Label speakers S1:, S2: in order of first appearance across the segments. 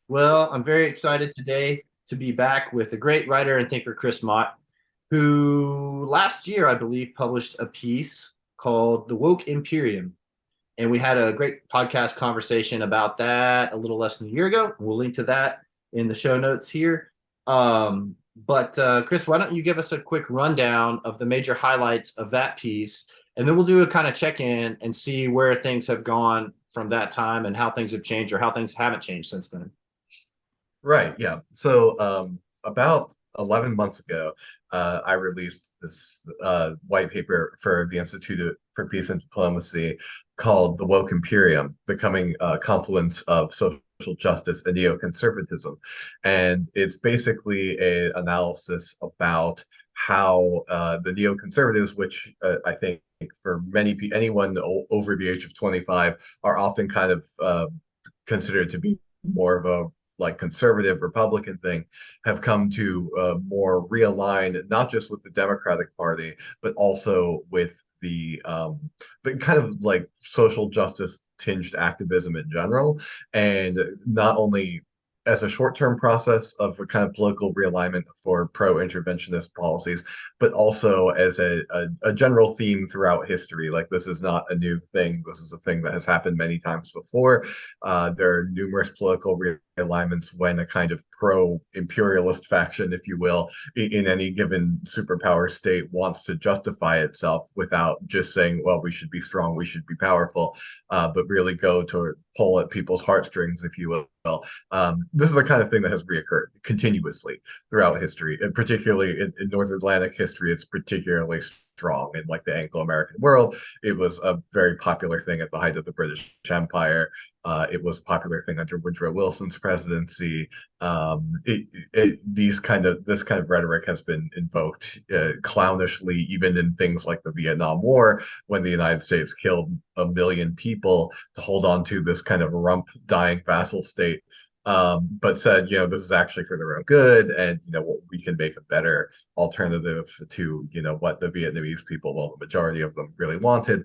S1: Well, I'm very excited today to be back with the great writer and thinker Chris Mott, who last year, I believe, published a piece called The Woke Imperium. And we had a great podcast conversation about that a little less than a year ago. We'll link to that in the show notes here. But Chris, why don't you give us a quick rundown of the major highlights of that piece? And then we'll do a kind of check in and see where things have gone from that time and how things have changed or how things haven't changed since then.
S2: Right, yeah. So about 11 months ago, I released this white paper for the for Peace and Diplomacy called The Woke Imperium, the coming confluence of social justice and neoconservatism. And it's basically an analysis about how the neoconservatives, which I think for anyone over the age of 25 are often kind of considered to be more of a like conservative Republican thing, have come to more realign not just with the Democratic Party, but also with the kind of like social justice tinged activism in general, and not only as a short-term process of a kind of political realignment for pro-interventionist policies, but also as a general theme throughout history. Like this is not a new thing. This is a thing that has happened many times before. There are numerous political realignments when a kind of pro-imperialist faction, if you will, in any given superpower state wants to justify itself without just saying, well, we should be strong, we should be powerful, but really go to pull at people's heartstrings, if you will. This is the kind of thing that has reoccurred continuously throughout history, and particularly in North Atlantic history, it's particularly strong in like the Anglo-American world. It was a very popular thing at the height of the British Empire. It was a popular thing under Woodrow Wilson's presidency. This kind of rhetoric has been invoked clownishly, even in things like the Vietnam War, when the United States killed 1 million people to hold on to this kind of rump dying vassal state, but said, this is actually for their own good, and we can make a better alternative to what the Vietnamese people, well, the majority of them really wanted.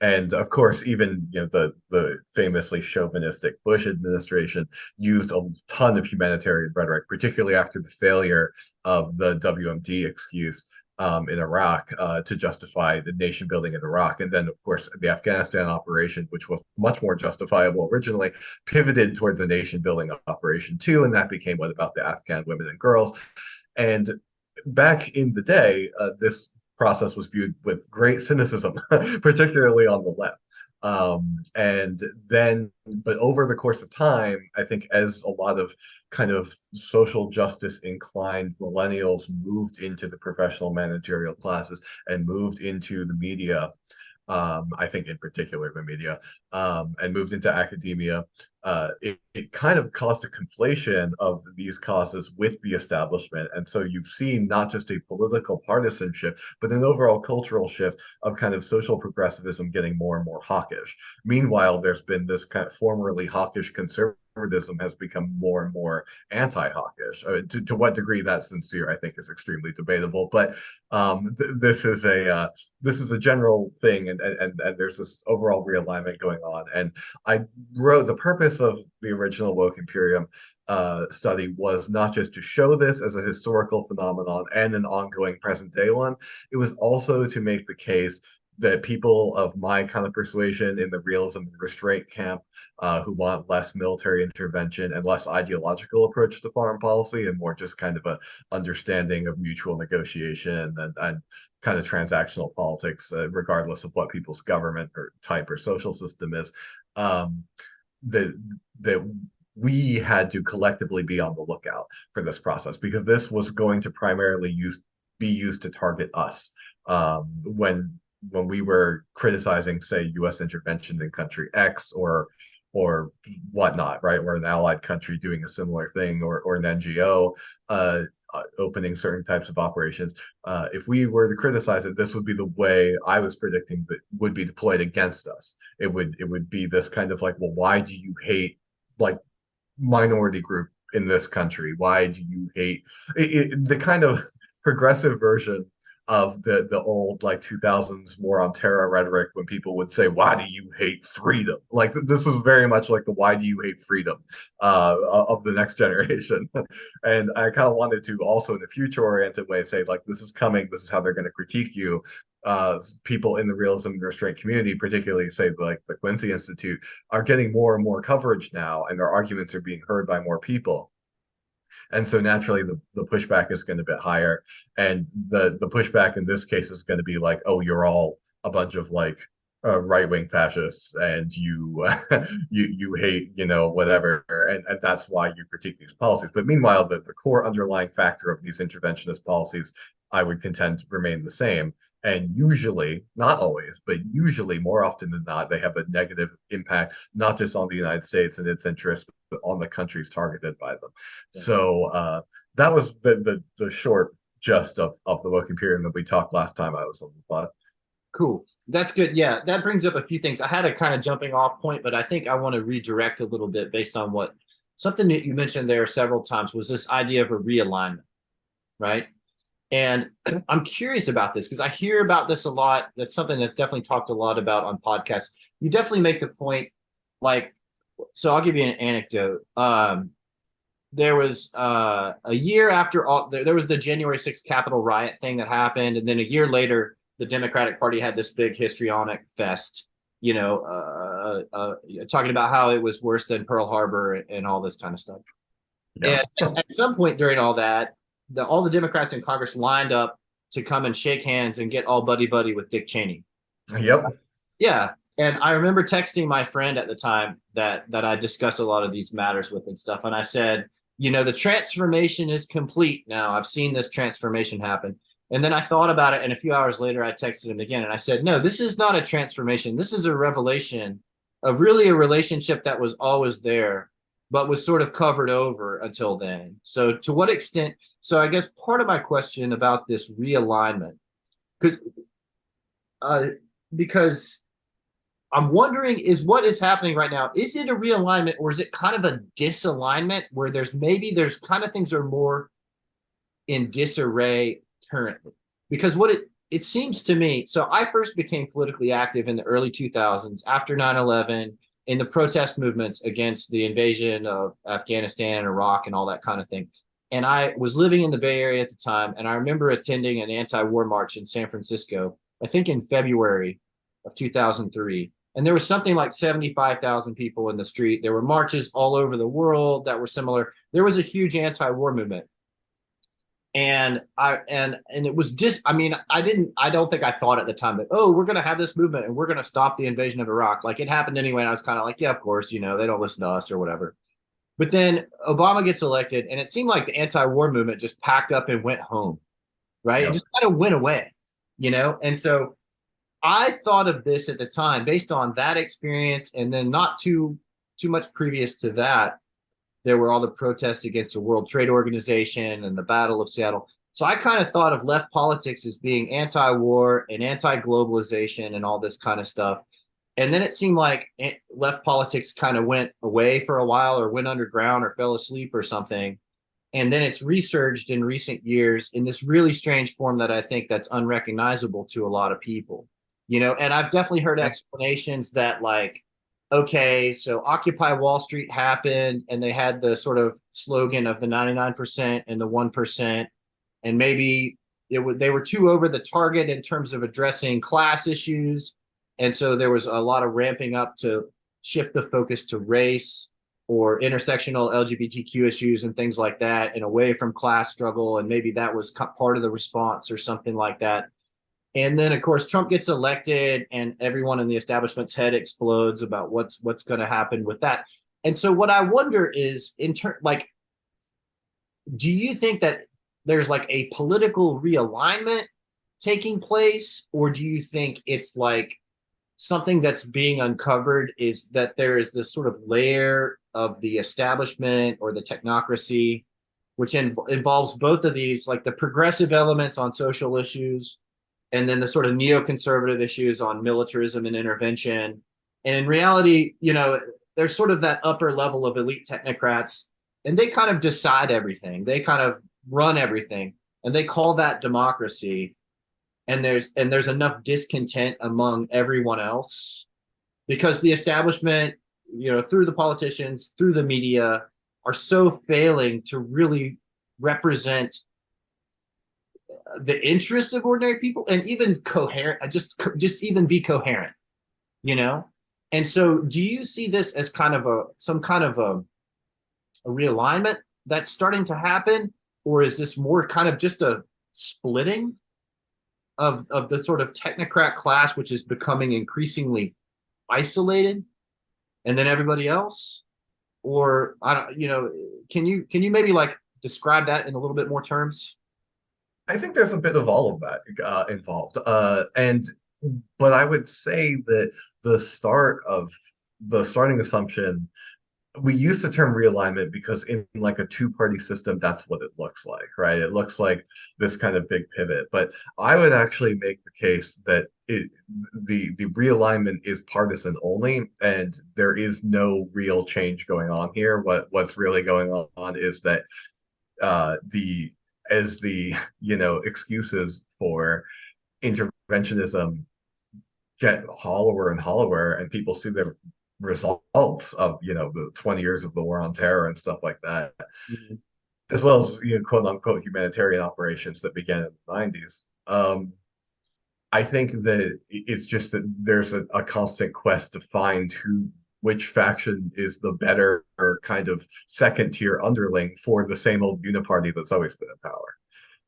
S2: And of course, even the famously chauvinistic Bush administration used a ton of humanitarian rhetoric, particularly after the failure of the WMD excuse in Iraq to justify the nation building in Iraq. And then, of course, the Afghanistan operation, which was much more justifiable originally, pivoted towards a nation building operation too. And that became what about the Afghan women and girls. And back in the day, this process was viewed with great cynicism, particularly on the left. And then, but over the course of time, I think as a lot of kind of social justice inclined millennials moved into the professional managerial classes and moved into the media, I think in particular the media, and moved into academia, it kind of caused a conflation of these causes with the establishment. And so you've seen not just a political partisanship, but an overall cultural shift of kind of social progressivism getting more and more hawkish. Meanwhile, there's been this kind of formerly hawkish conservatism has become more and more anti-hawkish. To what degree that's sincere, I think, is extremely debatable. But this is a general thing, and there's this overall realignment going on. And I wrote the purpose of the original Woke Imperium study was not just to show this as a historical phenomenon and an ongoing present day one. It was also to make the case that people of my kind of persuasion in the realism and restraint camp, who want less military intervention and less ideological approach to foreign policy and more just kind of a understanding of mutual negotiation and kind of transactional politics, regardless of what people's government or type or social system is, um, that that we had to collectively be on the lookout for this process, because this was going to primarily be used to target us, when we were criticizing, say, U.S. intervention in country X or whatnot, right? We're an allied country doing a similar thing, or an NGO opening certain types of operations. If we were to criticize it, this would be the way I was predicting that would be deployed against us. It would be this kind of like, well, why do you hate like minority group in this country? Why do you hate the kind of progressive version of the old like 2000s war on terror rhetoric when people would say, "Why do you hate freedom?" Like this is very much like the "Why do you hate freedom?" Of the next generation. And I kind of wanted to also in a future oriented way say like this is coming, this is how they're going to critique you. People in the realism and restraint community, particularly say like the Quincy Institute, are getting more and more coverage now, and their arguments are being heard by more people. And so naturally the pushback is going to be higher. And the pushback in this case is going to be like, oh, you're all a bunch of like right-wing fascists and you you hate, you know, whatever. And that's why you critique these policies. But meanwhile, the core underlying factor of these interventionist policies, I would contend, remain the same. And usually, not always, but usually more often than not, they have a negative impact, not just on the United States and its interests, but on the countries targeted by them.
S1: Yeah.
S2: So that was the short gist of the woke imperium that we talked last time I was on the pod.
S1: Cool. That's good. Yeah, that brings up a few things. I had a kind of jumping off point, but I think I want to redirect a little bit based on what something that you mentioned there several times was this idea of a realignment, right? And I'm curious about this because I hear about this a lot. That's something that's definitely talked a lot about on podcasts. You definitely make the point, like, so I'll give you an anecdote. There was a year after there was the January 6th Capitol riot thing that happened, and then a year later, the Democratic Party had this big histrionic fest, you know, talking about how it was worse than Pearl Harbor and all this kind of stuff.
S2: Yeah.
S1: And at some point during all that, all the Democrats in Congress lined up to come and shake hands and get all buddy-buddy with Dick Cheney.
S2: Yep.
S1: Yeah. And I remember texting my friend at the time that I discussed a lot of these matters with and stuff. And I said, you know, the transformation is complete now. I've seen this transformation happen. And then I thought about it. And a few hours later, I texted him again. And I said, no, this is not a transformation. This is a revelation of really a relationship that was always there, but was sort of covered over until then. So to what extent? So I guess part of my question about this realignment, because I'm wondering is what is happening right now, is it a realignment or is it kind of a disalignment where there's kind of things are more in disarray currently? Because what it seems to me, so I first became politically active in the early 2000s after 9/11 in the protest movements against the invasion of Afghanistan and Iraq and all that kind of thing. And I was living in the Bay Area at the time, and I remember attending an anti-war march in San Francisco, I think in February of 2003. And there was something like 75,000 people in the street. There were marches all over the world that were similar. There was a huge anti-war movement. And it was just, I mean, I don't think I thought at the time that, oh, we're going to have this movement and we're going to stop the invasion of Iraq. Like it happened anyway. And I was kind of like, yeah, of course, you know, they don't listen to us or whatever. But then Obama gets elected and it seemed like the anti-war movement just packed up and went home, right?
S2: Yep.
S1: It just kind of went away, you know? And so I thought of this at the time based on that experience. And then not too much previous to that, there were all the protests against the World Trade Organization and the Battle of Seattle. So I kind of thought of left politics as being anti-war and anti-globalization and all this kind of stuff. And then it seemed like left politics kind of went away for a while or went underground or fell asleep or something. And then it's resurged in recent years in this really strange form that I think that's unrecognizable to a lot of people, you know, and I've definitely heard explanations that like, okay, so Occupy Wall Street happened and they had the sort of slogan of the 99% and the 1%. And maybe they were too over the target in terms of addressing class issues. And so there was a lot of ramping up to shift the focus to race or intersectional LGBTQ issues and things like that and away from class struggle. And maybe that was part of the response or something like that. And then, of course, Trump gets elected and everyone in the establishment's head explodes about what's going to happen with that. And so what I wonder is, like, do you think that there's like a political realignment taking place? Or do you think it's like something that's being uncovered is that there is this sort of layer of the establishment or the technocracy, which involves both of these, like the progressive elements on social issues, and then the sort of neoconservative issues on militarism and intervention. And in reality, you know, there's sort of that upper level of elite technocrats, and they kind of decide everything. They kind of run everything, and they call that democracy. and there's enough discontent among everyone else because the establishment, through the politicians, through the media, are so failing to really represent the interests of ordinary people and even coherent, just even be coherent, you know? And so do you see this as kind of some kind of a realignment that's starting to happen? Or is this more kind of just a splitting of the sort of technocrat class, which is becoming increasingly isolated, and then everybody else? Or I don't, can you maybe like describe that in a little bit more terms?
S2: I think there's a bit of all of that involved. And but I would say that the start of the starting assumption, we use the term realignment because in like a two-party system, that's what it looks like, right? It looks like this kind of big pivot. But I would actually make the case that the realignment is partisan only, and there is no real change going on here. What's really going on is that the as the excuses for interventionism get hollower and hollower, and people see the results of the 20 years of the war on terror and stuff like that,
S1: Mhm.
S2: as well as quote unquote humanitarian operations that began in the 90s. I think that it's just that there's a constant quest to find which faction is the better or kind of second tier underling for the same old uniparty that's always been in power.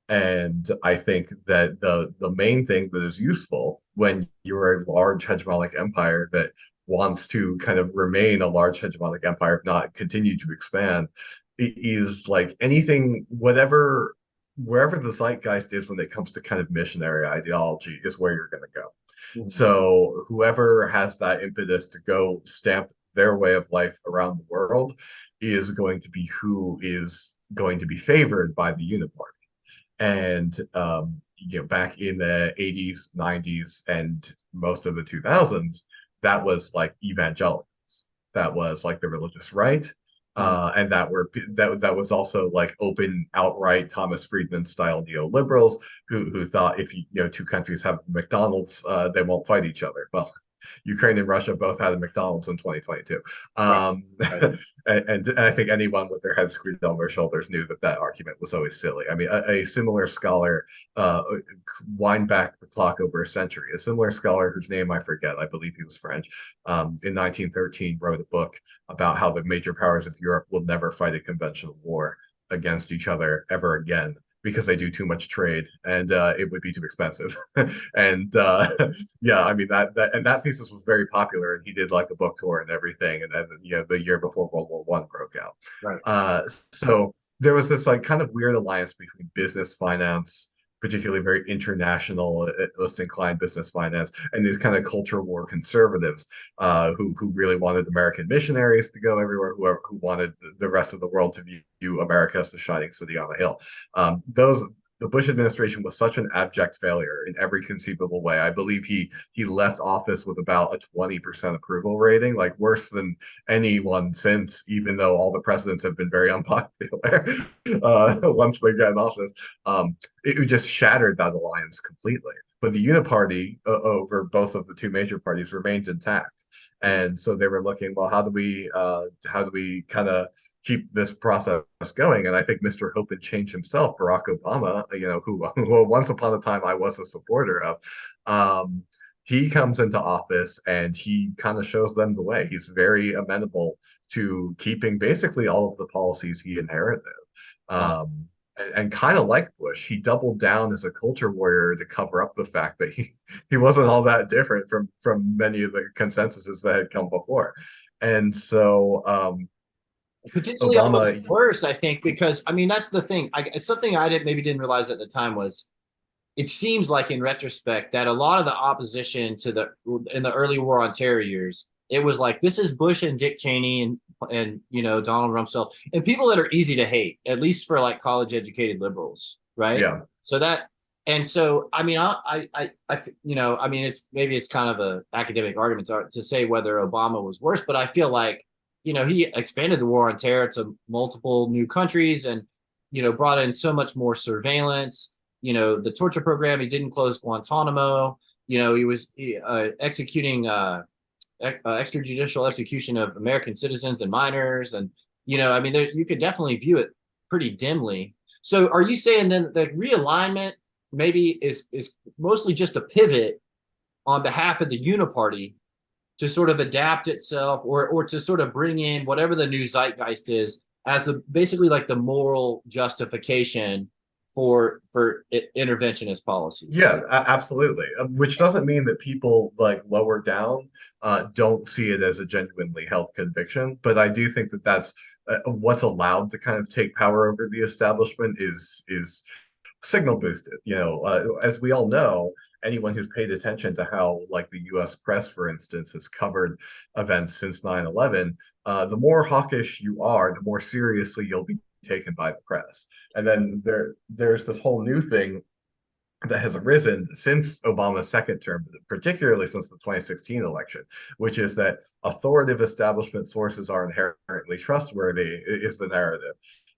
S2: And I think that the main thing that is useful when you're a large hegemonic empire that wants to kind of remain a large hegemonic empire, if not continue to expand, is like anything, wherever the zeitgeist is when it comes to kind of missionary ideology is where you're going to go.
S1: Mhm.
S2: So whoever has that impetus to go stamp their way of life around the world is going to be who is going to be favored by the uniparty. And back in the 80s, 90s, and most of the 2000s, that was like evangelicals. That was like the religious right.
S1: Mhm.
S2: And that was also like open, outright Thomas Friedman style neoliberals who thought if two countries have McDonald's, they won't fight each other. Well, Ukraine and Russia both had a McDonald's in 2022.
S1: Right.
S2: Um,
S1: Right.
S2: and I think anyone with their head screwed on their shoulders knew that that argument was always silly. I mean, a similar scholar, wind back the clock over a century, a similar scholar whose name I forget, I believe he was French, in 1913 wrote a book about how the major powers of Europe will never fight a conventional war against each other ever again because they do too much trade and it would be too expensive. And yeah, I mean that thesis was very popular, and he did like a book tour and everything, and then the year before World War I broke out.
S1: Right.
S2: So there was this like kind of weird alliance between business finance, particularly very internationalist inclined business finance, and these kind of culture war conservatives who really wanted American missionaries to go everywhere, who wanted the rest of the world to view America as the shining city on a hill. Those The Bush administration was such an abject failure in every conceivable way. I believe he left office with about a 20% approval rating, like worse than anyone since, even though all the presidents have been very unpopular once they get in office. It just shattered that alliance completely. But the uniparty over both of the two major parties remained intact, and so they were looking, well, how do we kind of keep this process going? And I think Mr. Hope and Change himself, Barack Obama, who once upon a time I was a supporter of, he comes into office and he kind of shows them the way. He's very amenable to keeping basically all of the policies he inherited.
S1: Wow.
S2: And kind of like Bush, he doubled down as a culture warrior to cover up the fact that he wasn't all that different from many of the consensuses that had come before. And so
S1: Potentially almost
S2: Obama,
S1: worse, I think, because I mean that's the thing. Something I didn't realize at the time was it seems like in retrospect that a lot of the opposition to the in the early war on terror years, it was like this is Bush and Dick Cheney and Donald Rumsfeld and people that are easy to hate, at least for like college educated liberals, right?
S2: yeah,
S1: So that and so I mean I mean it's kind of a academic argument to say whether Obama was worse, but I feel like he expanded the war on terror to multiple new countries and brought in so much more surveillance the torture program. He didn't close Guantanamo. He was executing extrajudicial execution of American citizens and minors. And, I mean, you could definitely view it pretty dimly. So are you saying then the realignment maybe is mostly just a pivot on behalf of the uniparty to sort of adapt itself or to sort of bring in whatever the new zeitgeist is as basically like the moral justification for interventionist policies?
S2: Yeah, absolutely. Which doesn't mean that people like lower down don't see it as a genuinely held conviction, but I do think that that's what's allowed to kind of take power over the establishment is signal boosted. As we all know, anyone who's paid attention to how like the U.S. press, for instance, has covered events since 9/11, the more hawkish you are, the more seriously you'll be taken by the press. And then there's this whole new thing that has arisen since Obama's second term, particularly since the 2016 election, which is that authoritative establishment sources are inherently trustworthy, is the narrative.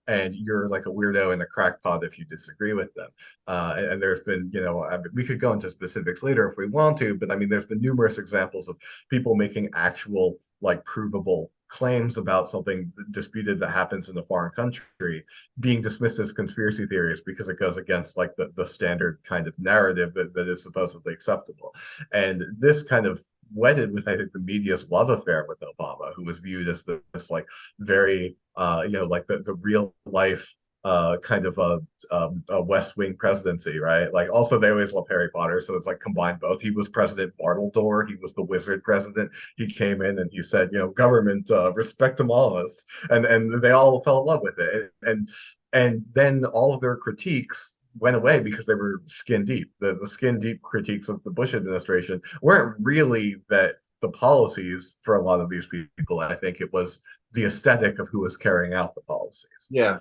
S2: And you're like a weirdo and a crackpot if you disagree with them. And there's been, I mean, we could go into specifics later if we want to, but I mean, there's been numerous examples of people making actual, like, provable claims about something disputed that happens in a foreign country being dismissed as conspiracy theories because it goes against like the standard kind of narrative that is supposedly acceptable. And this kind of wedded with, I think, the media's love affair with Obama, who was viewed as this like very like the real life kind of a West Wing presidency, right? Like, also they always love Harry Potter, so it's like combined both. He was President Bartledore, he was the wizard president. He came in and he said, government, respect them all, and they all fell in love with it, and then all of their critiques went away because they were skin deep. The skin deep critiques of the Bush administration weren't really that the policies for a lot of these people. I think it was the aesthetic of who was carrying out the policies.
S1: Yeah.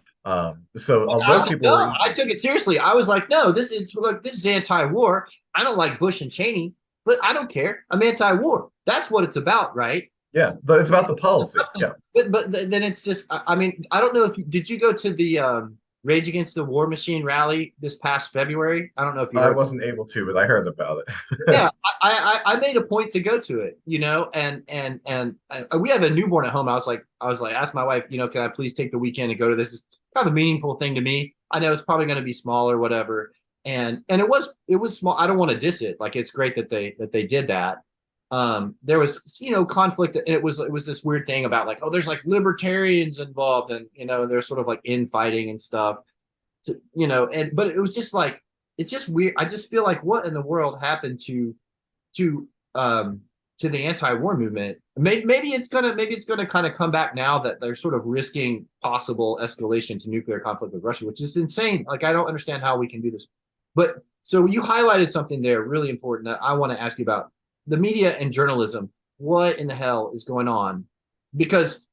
S2: So most people were.
S1: I took it seriously. I was like, no, this is anti-war. I don't like Bush and Cheney, but I don't care. I'm anti-war. That's what it's about, right?
S2: Yeah, but it's about the policy. Yeah.
S1: But then it's just, I mean, I don't know if did you go to the Rage Against the War Machine rally this past February? I don't know if you
S2: I wasn't able to, but I heard about it.
S1: Yeah, I made a point to go to it, and we have a newborn at home. I was like, ask my wife, can I please take the weekend and go to this? It's kind of a meaningful thing to me. I know it's probably going to be small or whatever, and it was small. I don't want to diss it. Like, it's great that they did that. There was conflict, and it was this weird thing about like, oh, there's like libertarians involved, and there's sort of like infighting and stuff, but it was just like, it's just weird. I just feel like, what in the world happened to the anti-war movement? Maybe it's gonna kind of come back now that they're sort of risking possible escalation to nuclear conflict with Russia, which is insane. Like, I don't understand how we can do this. But so you highlighted something there really important that I want to ask you about: the media and journalism. What in the hell is going on? Because,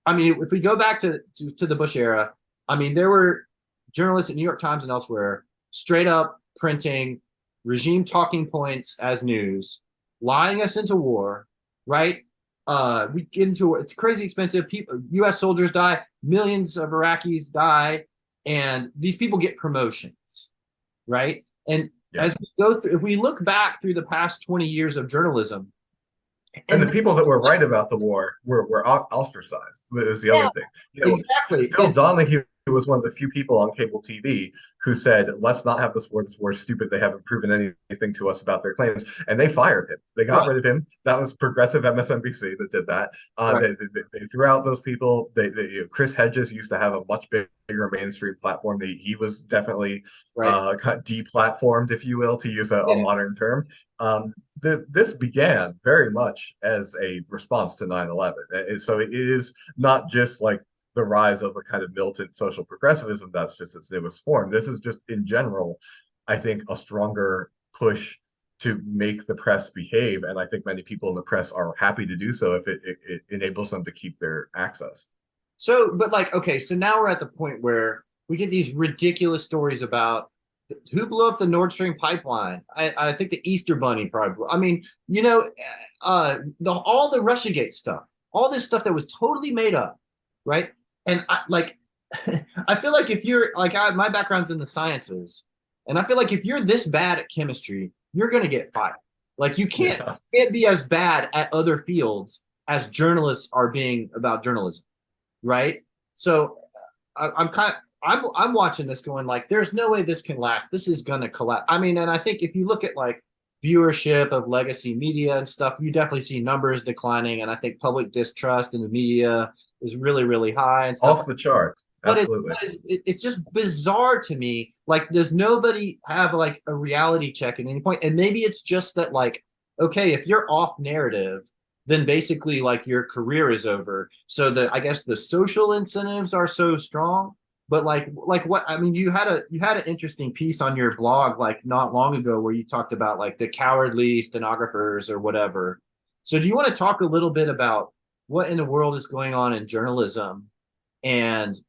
S1: I mean, if we go back to the Bush era, I mean, there were journalists at New York Times and elsewhere straight up printing regime talking points as news, lying us into war, right? We get into it's crazy expensive. People, U.S. soldiers die, millions of Iraqis die, and these people get promotions, right? And as we go through, if we look back through the past 20 years of journalism,
S2: and the people that were right about the war were ostracized. Is the other thing.
S1: Exactly.
S2: Phil Donahue was one of the few people on cable TV who said, "Let's not have this war. This war is stupid. They haven't proven anything to us about their claims," and they fired him. They got rid of him. That was progressive MSNBC that did that. They threw out those people. Chris Hedges used to have a much bigger mainstream platform. He was definitely deplatformed, if you will, to use a modern term. This began very much as a response to 9/11. So it is not just like the rise of a kind of militant social progressivism that's just its newest form. This is just, in general, I think, a stronger push to make the press behave. And I think many people in the press are happy to do so if it enables them to keep their access.
S1: So, but like, okay, so now we're at the point where we get these ridiculous stories about who blew up the Nord Stream pipeline. I think the Easter Bunny probably blew. I mean, all the Russiagate stuff, all this stuff that was totally made up, right? And I feel like if you're like, my background's in the sciences, And I feel like if you're this bad at chemistry, you're going to get fired. Like
S2: Yeah.
S1: can't be as bad at other fields as journalists are being about journalism, right? So I'm kind of I'm watching this going like, there's no way this can last. This is gonna collapse. I mean, and I think if you look at like viewership of legacy media and stuff, you definitely see numbers declining, and I think public distrust in the media is really really high and stuff.
S2: Off the charts.
S1: But
S2: Absolutely.
S1: it's just bizarre to me. Like, does nobody have like a reality check at any point? And maybe it's just that like, okay, if you're off narrative, then basically like your career is over. So the I guess the social incentives are so strong. But like what I mean, you had an interesting piece on your blog like not long ago where you talked about like the cowardly stenographers or whatever. So do you want to talk a little bit about what in the world is going on in journalism and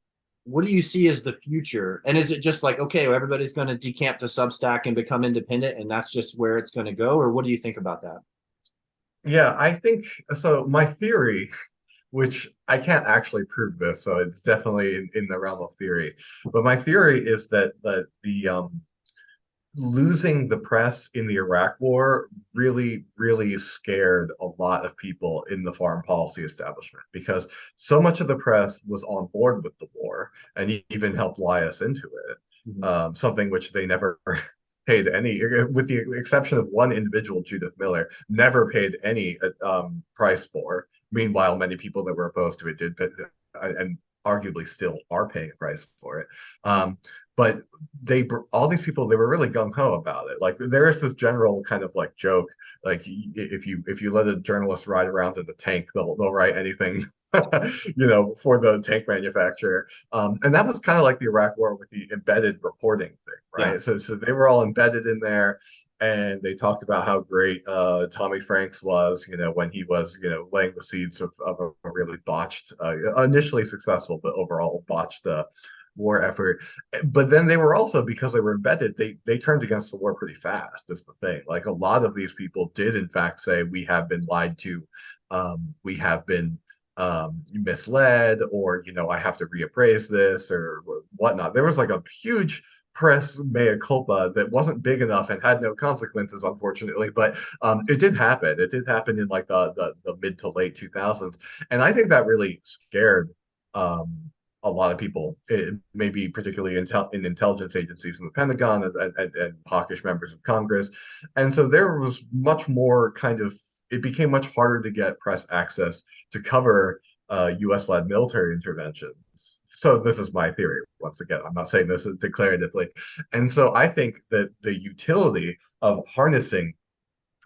S1: what do you see as the future? And is it just like, okay, well, everybody's going to decamp to Substack and become independent, and that's just where it's going to go? Or what do you think about that?
S2: Yeah, I think so. My theory, which I can't actually prove this, so it's definitely in the realm of theory. But my theory is that the losing the press in the Iraq War really, really scared a lot of people in the foreign policy establishment because so much of the press was on board with the war and even helped lie us into it.
S1: Mhm.
S2: Something which they never paid any, with the exception of one individual, Judith Miller, never paid any price for. Meanwhile, many people that were opposed to it did, and arguably still are paying a price for it. But all these people, they were really gung-ho about it. Like there is this general kind of like joke, like if you let a journalist ride around in the tank, they'll write anything for the tank manufacturer. And that was kind of like the Iraq War with the embedded reporting thing,
S1: Yeah.
S2: right? So they were all embedded in there, and they talked about how great Tommy Franks was, when he was, laying the seeds of a really botched, initially successful, but overall botched war effort. But then they were also, because they were embedded, they turned against the war pretty fast, is the thing. Like a lot of these people did in fact say, we have been lied to, we have been misled, or I have to reappraise this or whatnot. There was like a huge press mea culpa that wasn't big enough and had no consequences, unfortunately. But it did happen. It did happen in like the mid to late 2000s, and I think that really scared um, a lot of people, maybe particularly in intelligence agencies in the Pentagon and hawkish members of Congress. And so there was much more kind of, it became much harder to get press access to cover US-led military interventions. So this is my theory. Once again, I'm not saying this is declaratively. And so I think that the utility of harnessing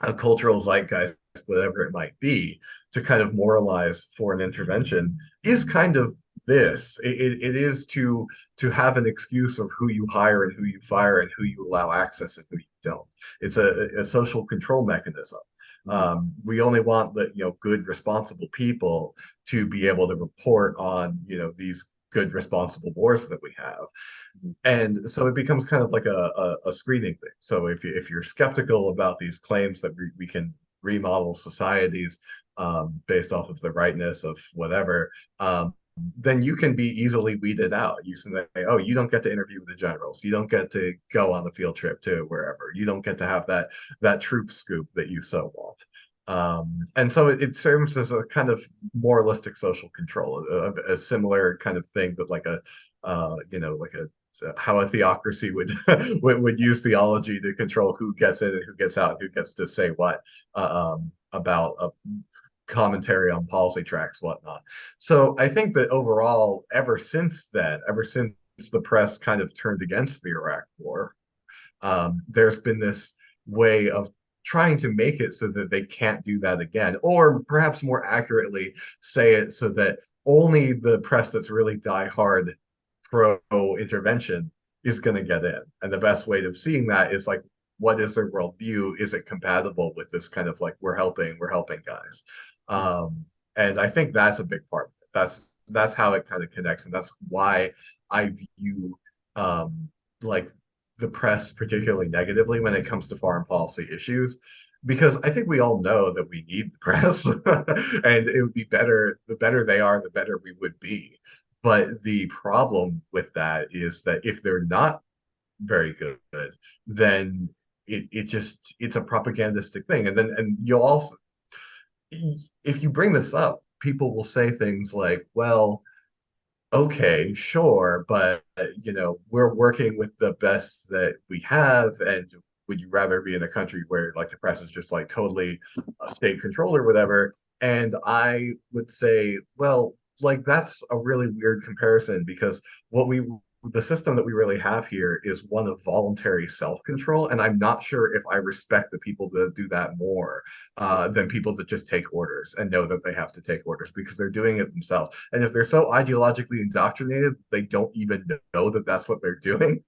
S2: a cultural zeitgeist, whatever it might be, to kind of moralize foreign intervention is kind of this. It is to have an excuse of who you hire and who you fire and who you allow access and who you don't. It's a social control mechanism. We only want the good, responsible people to be able to report on these good, responsible wars that we have. And so it becomes kind of like a screening thing. So if you're skeptical about these claims that we can remodel societies based off of the rightness of whatever, then you can be easily weeded out. You can say, oh, you don't get to interview with the generals. You don't get to go on the field trip to wherever. You don't get to have that troop scoop that you so want. And so it serves as a kind of moralistic social control, a similar kind of thing, but like like a how a theocracy would would use theology to control who gets in and who gets out and who gets to say what about commentary on policy tracks, whatnot. So I think that overall, ever since then, ever since the press kind of turned against the Iraq War, there's been this way of trying to make it so that they can't do that again, or perhaps more accurately, say it so that only the press that's really die-hard pro intervention is going to get in. And the best way of seeing that is like, what is their worldview? Is it compatible with this kind of like, we're helping guys? And I think that's a big part of it. That's how it kind of connects, and that's why I view like the press particularly negatively when it comes to foreign policy issues, because I think we all know that we need the press, and it would be better. The better they are, the better we would be. But the problem with that is that if they're not very good, then it's a propagandistic thing. And then and you'll also, if you bring this up, people will say things like, well, okay, sure, but we're working with the best that we have, and would you rather be in a country where like the press is just like totally state controlled or whatever? And I would say, well, like that's a really weird comparison because what we the system that we really have here is one of voluntary self-control, and I'm not sure if I respect the people that do that more than people that just take orders and know that they have to take orders because they're doing it themselves. And if they're so ideologically indoctrinated, they don't even know that that's what they're doing.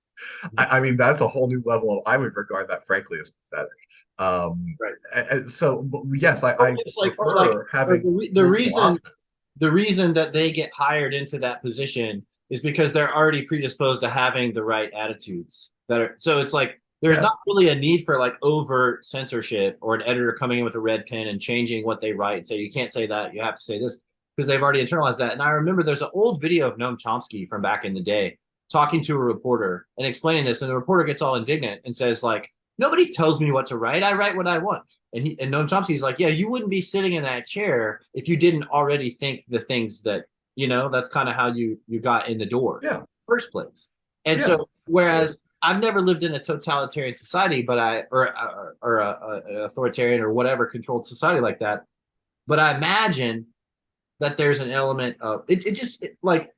S2: I mean, that's a whole new level of, I would regard that frankly as pathetic.
S1: Right.
S2: So yes,
S1: Or
S2: I
S1: just like,
S2: prefer
S1: or
S2: having
S1: the
S2: brutal
S1: reason
S2: options.
S1: that they get hired into that position is because they're already predisposed to having the right attitudes that are, so it's like there's not
S2: Yes,
S1: really a need for like overt censorship or an editor coming in with a red pen and changing what they write. So you can't say that, you have to say this, because they've already internalized that. And I remember there's an old video of Noam Chomsky from back in the day talking to a reporter and explaining this, and the reporter gets all indignant and says like, nobody tells me what to write, I write what I want. And Noam Chomsky's like, yeah, you wouldn't be sitting in that chair if you didn't already think the things that, that's kind of how you got in the door in
S2: yeah,
S1: the first place. And
S2: yeah,
S1: so, whereas I've never lived in a totalitarian society, but or an authoritarian or whatever controlled society like that, but I imagine that there's an element of it. Like,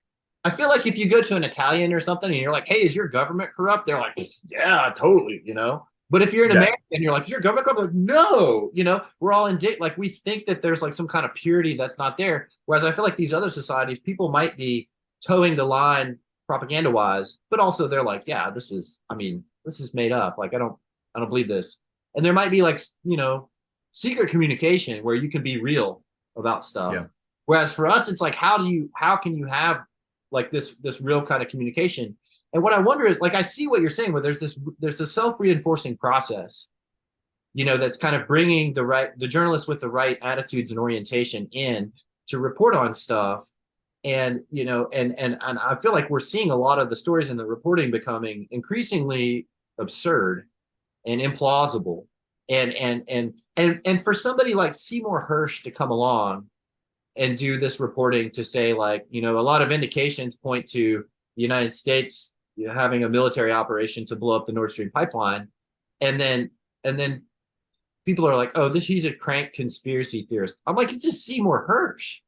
S1: I feel like if you go to an Italian or something and you're like, "Hey, is your government corrupt?" They're like, "Yeah, totally." But if you're an
S2: yes.
S1: American and you're like, "Is your government corrupt?" Like, no, we're all like we think that there's like some kind of purity that's not there. Whereas I feel like these other societies, people might be towing the line propaganda wise, but also they're like, "Yeah, I mean, this is made up. Like, I don't believe this." And there might be like, secret communication where you can be real about stuff.
S2: Yeah.
S1: Whereas for us, it's like, how can you have like this real kind of communication? And what I wonder is, like, I see what you're saying, where there's a self-reinforcing process, that's kind of bringing the journalists with the right attitudes and orientation in to report on stuff. And, and I feel like we're seeing a lot of the stories in the reporting becoming increasingly absurd and implausible. And for somebody like Seymour Hersh to come along and do this reporting to say like, a lot of indications point to the United States having a military operation to blow up the Nord Stream pipeline, and then people are like, oh, he's a crank conspiracy theorist. I'm like, it's just Seymour Hersh.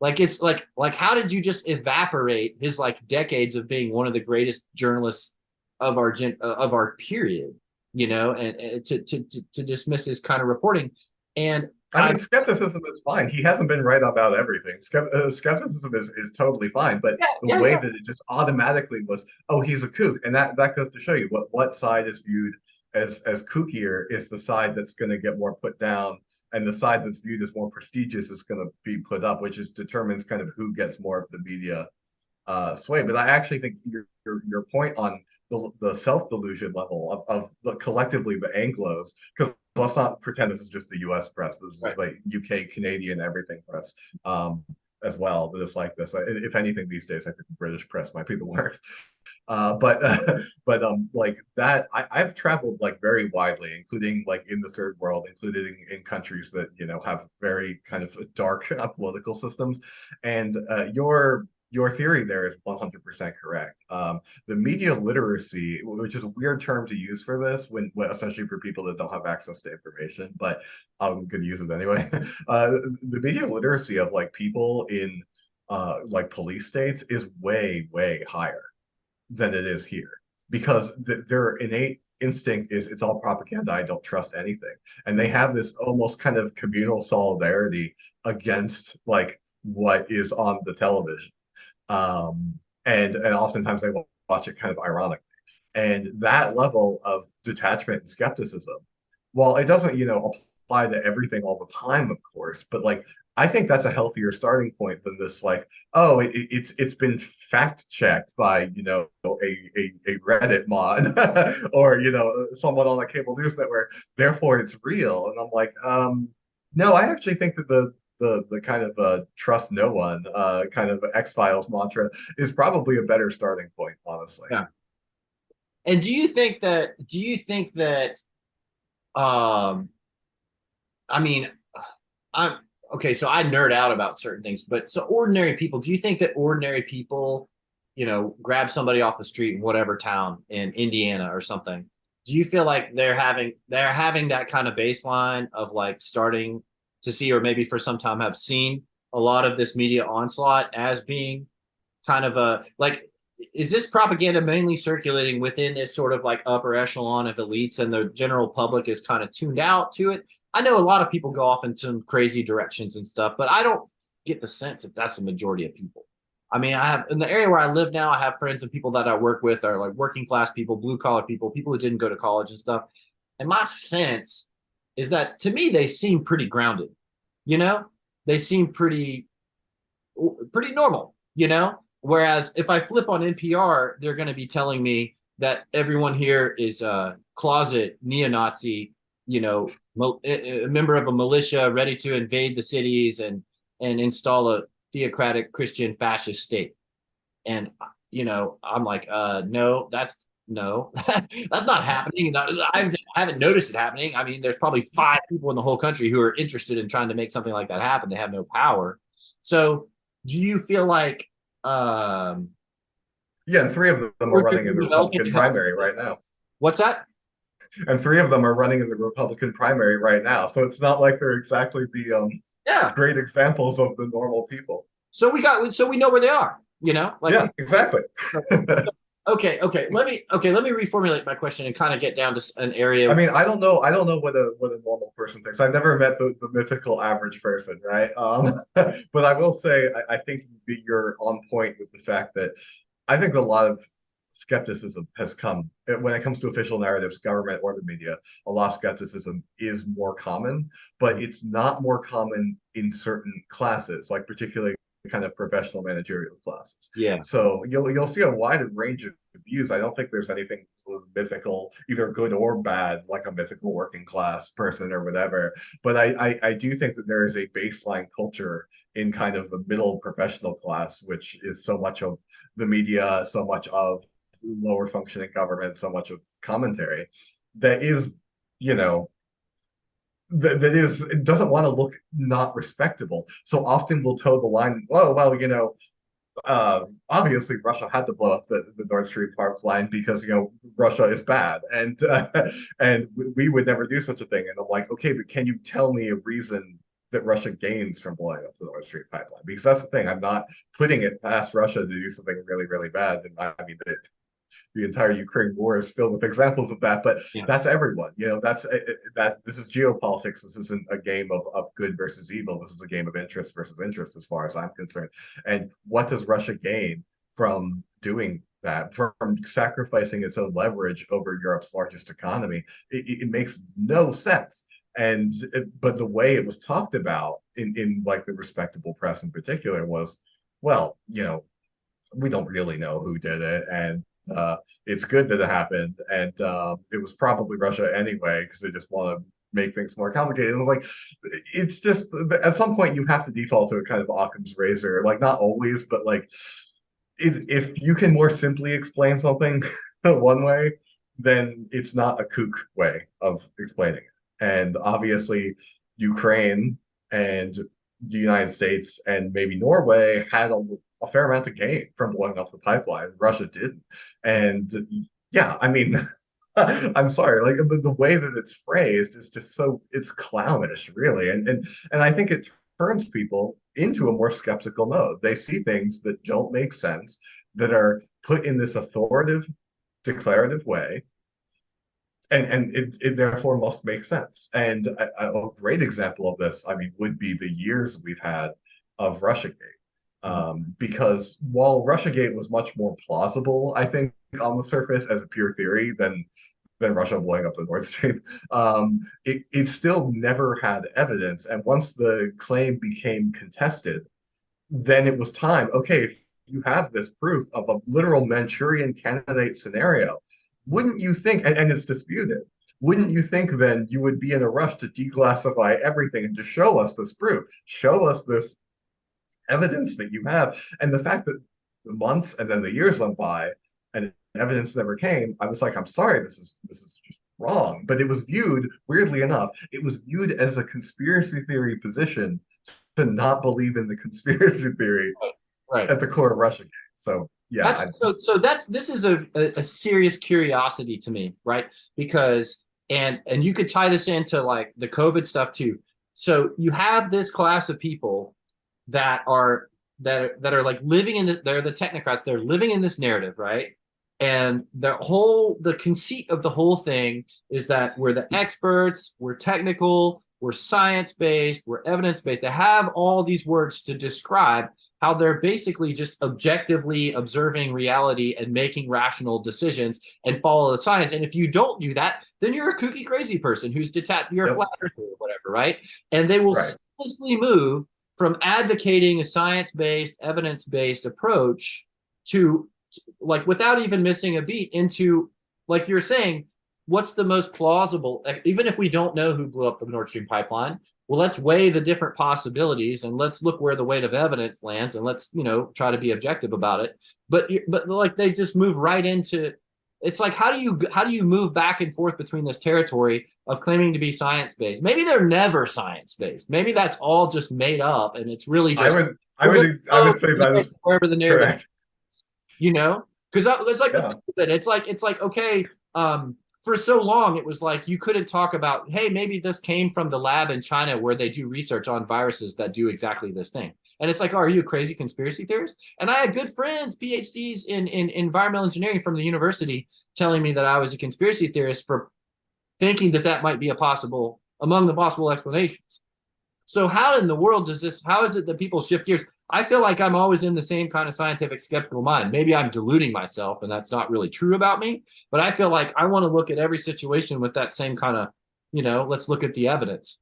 S1: Like, it's like how did you just evaporate his like decades of being one of the greatest journalists of our period, and to dismiss his kind of reporting. And
S2: I
S1: I
S2: mean, skepticism is fine. He hasn't been right about everything. Skepticism is totally fine, but
S1: yeah,
S2: the
S1: yeah,
S2: way
S1: yeah.
S2: that it just automatically was, oh, he's a kook, and that goes to show you what side is viewed as kookier is the side that's going to get more put down, and the side that's viewed as more prestigious is going to be put up, which is determines kind of who gets more of the media sway. But I actually think your point on the self delusion level of the collectively the Anglos, because let's not pretend this is just the U.S. press. This is
S1: Right.
S2: like UK, Canadian, everything press as well. That is like this. If anything, these days, I think the British press might be the worst. But like that, I've traveled like very widely, including like in the third world, including in countries that have very kind of dark political systems, and your theory there is 100% correct. The media literacy, which is a weird term to use for this, especially for people that don't have access to information, but I'm going to use it anyway. The media literacy of like people in like police states is way, way higher than it is here because their innate instinct is it's all propaganda. I don't trust anything. And they have this almost kind of communal solidarity against like what is on the television. Um, and oftentimes they watch it kind of ironically. And that level of detachment and skepticism, while it doesn't, apply to everything all the time, of course, but like I think that's a healthier starting point than this like, oh, it's been fact checked by, a Reddit mod or, someone on a cable news network, therefore it's real. And I'm like, no, I actually think that the kind of trust no one kind of X-Files mantra is probably a better starting point, honestly.
S1: Yeah. And do you think that um I mean, I'm okay, so I nerd out about certain things, but so ordinary people, do you think that ordinary people, grab somebody off the street in whatever town in Indiana or something? Do you feel like they're having that kind of baseline of like starting to see, or maybe for some time have seen a lot of this media onslaught as being kind of a like is this propaganda mainly circulating within this sort of like upper echelon of elites and the general public is kind of tuned out to it? I know a lot of people go off in some crazy directions and stuff, but I don't get the sense that that's the majority of people. I mean, I have in the area where I live now, I have friends and people that I work with are like working class people, blue collar people, people who didn't go to college and stuff. And my sense is that to me, they seem pretty grounded, you know? They seem pretty normal, you know? Whereas if I flip on NPR, they're going to be telling me that everyone here is a closet neo-Nazi, a member of a militia ready to invade the cities and install a theocratic Christian fascist state. And I'm like, no, no, that's not happening. I haven't noticed it happening. I mean, there's probably 5 people in the whole country who are interested in trying to make something like that happen. They have no power. So, do you feel like
S2: Yeah, and three of them are
S1: we're
S2: running in the
S1: developing
S2: Republican
S1: to help?
S2: primary right now.
S1: What's that?
S2: And three of them are running in the Republican primary right now. So it's not like they're exactly the
S1: Yeah.
S2: great examples of the normal people.
S1: So we know where they are. Like
S2: Yeah, exactly.
S1: let me reformulate my question and kind of get down to an
S2: I
S1: area.
S2: mean, I don't know what a normal person thinks. I've never met the mythical average person, right? But I will say I think that you're on point with the fact that I think a lot of skepticism has come when it comes to official narratives, government or the media. A lot of skepticism is more common, but it's not more common in certain classes, like particularly kind of professional managerial classes.
S1: Yeah.
S2: So you'll see a wide range of views. I don't think there's anything sort of mythical, either good or bad, like a mythical working class person or whatever. But I do think that there is a baseline culture in kind of the middle professional class, which is so much of the media, so much of lower functioning government, so much of commentary that is, you know, that is doesn't want to look not respectable. So often we'll toe the line. Oh well, obviously Russia had to blow up the Nord Stream pipeline because Russia is bad, and we would never do such a thing. And I'm like, okay, but can you tell me a reason that Russia gains from blowing up the Nord Stream pipeline? Because that's the thing. I'm not putting it past Russia to do something really, really bad. And I mean, the entire Ukraine war is filled with examples of that, but
S1: Yeah.
S2: that's everyone. That's that this is geopolitics. This isn't a game of good versus evil. This is a game of interest versus interest, as far as I'm concerned. And what does Russia gain from doing that, from sacrificing its own leverage over Europe's largest economy? It makes no sense. But the way it was talked about in like the respectable press in particular was, well, we don't really know who did it, and it's good that it happened, and it was probably Russia anyway because they just want to make things more complicated. And it was like, it's just at some point you have to default to a kind of Occam's razor, like not always, but like if you can more simply explain something one way, then it's not a kook way of explaining it. And obviously, Ukraine and the United States and maybe Norway had a fair amount of gain from blowing up the pipeline. Russia didn't. And yeah, I mean, I'm sorry, like the way that it's phrased is just it's clownish, really. And I think it turns people into a more skeptical mode. They see things that don't make sense, that are put in this authoritative, declarative way, and it therefore must make sense. And a great example of this, I mean, would be the years we've had of Russiagate.
S1: Mhm.
S2: Because while Russiagate was much more plausible, I think, on the surface as a pure theory than Russia blowing up the Nord Stream, it still never had evidence. And once the claim became contested, then it was time. Okay, if you have this proof of a literal Manchurian candidate scenario, wouldn't you think, and it's disputed, wouldn't you think then you would be in a rush to declassify everything and to show us this proof, show us this evidence that you have? And the fact that the months and then the years went by and evidence never came, I was like, I'm sorry, this is just wrong. But it was viewed, weirdly enough, it was viewed as a conspiracy theory position to not believe in the conspiracy theory
S1: Right. Right.
S2: at the core of Russia. So yeah,
S1: That's so that's this is a serious curiosity to me, right? Because and you could tie this into like the COVID stuff too. So you have this class of people that are that are like living in they're the technocrats, they're living in this narrative, right? And the conceit of the whole thing is that we're the experts, we're technical, we're science based, we're evidence based. They have all these words to describe how they're basically just objectively observing reality and making rational decisions and follow the science. And if you don't do that, then you're a kooky crazy person who's detached, you're a
S2: yep,
S1: flat earther or whatever, right? And they will
S2: right.
S1: seamlessly move from advocating a science-based, evidence-based approach to like without even missing a beat into like you're saying, what's the most plausible, even if we don't know who blew up the Nord Stream pipeline, well, let's weigh the different possibilities and let's look where the weight of evidence lands and let's, try to be objective about it. But like they just move right into it's like how do you move back and forth between this territory of claiming to be science based? Maybe they're never science based. Maybe that's all just made up and it's really
S2: I
S1: just
S2: would I
S1: we're going
S2: would
S1: to
S2: I
S1: go
S2: would say that is
S1: wherever the narrative,
S2: correct.
S1: because it's like with
S2: Yeah.
S1: COVID, it's like okay, for so long it was like you couldn't talk about, hey, maybe this came from the lab in China where they do research on viruses that do exactly this thing. And it's like, oh, are you a crazy conspiracy theorist? And I had good friends, PhDs in environmental engineering from the university, telling me that I was a conspiracy theorist for thinking that that might be among the possible explanations. So how in the world how is it that people shift gears? I feel like I'm always in the same kind of scientific skeptical mind. Maybe I'm deluding myself and that's not really true about me, but I feel like I want to look at every situation with that same kind of, let's look at the evidence.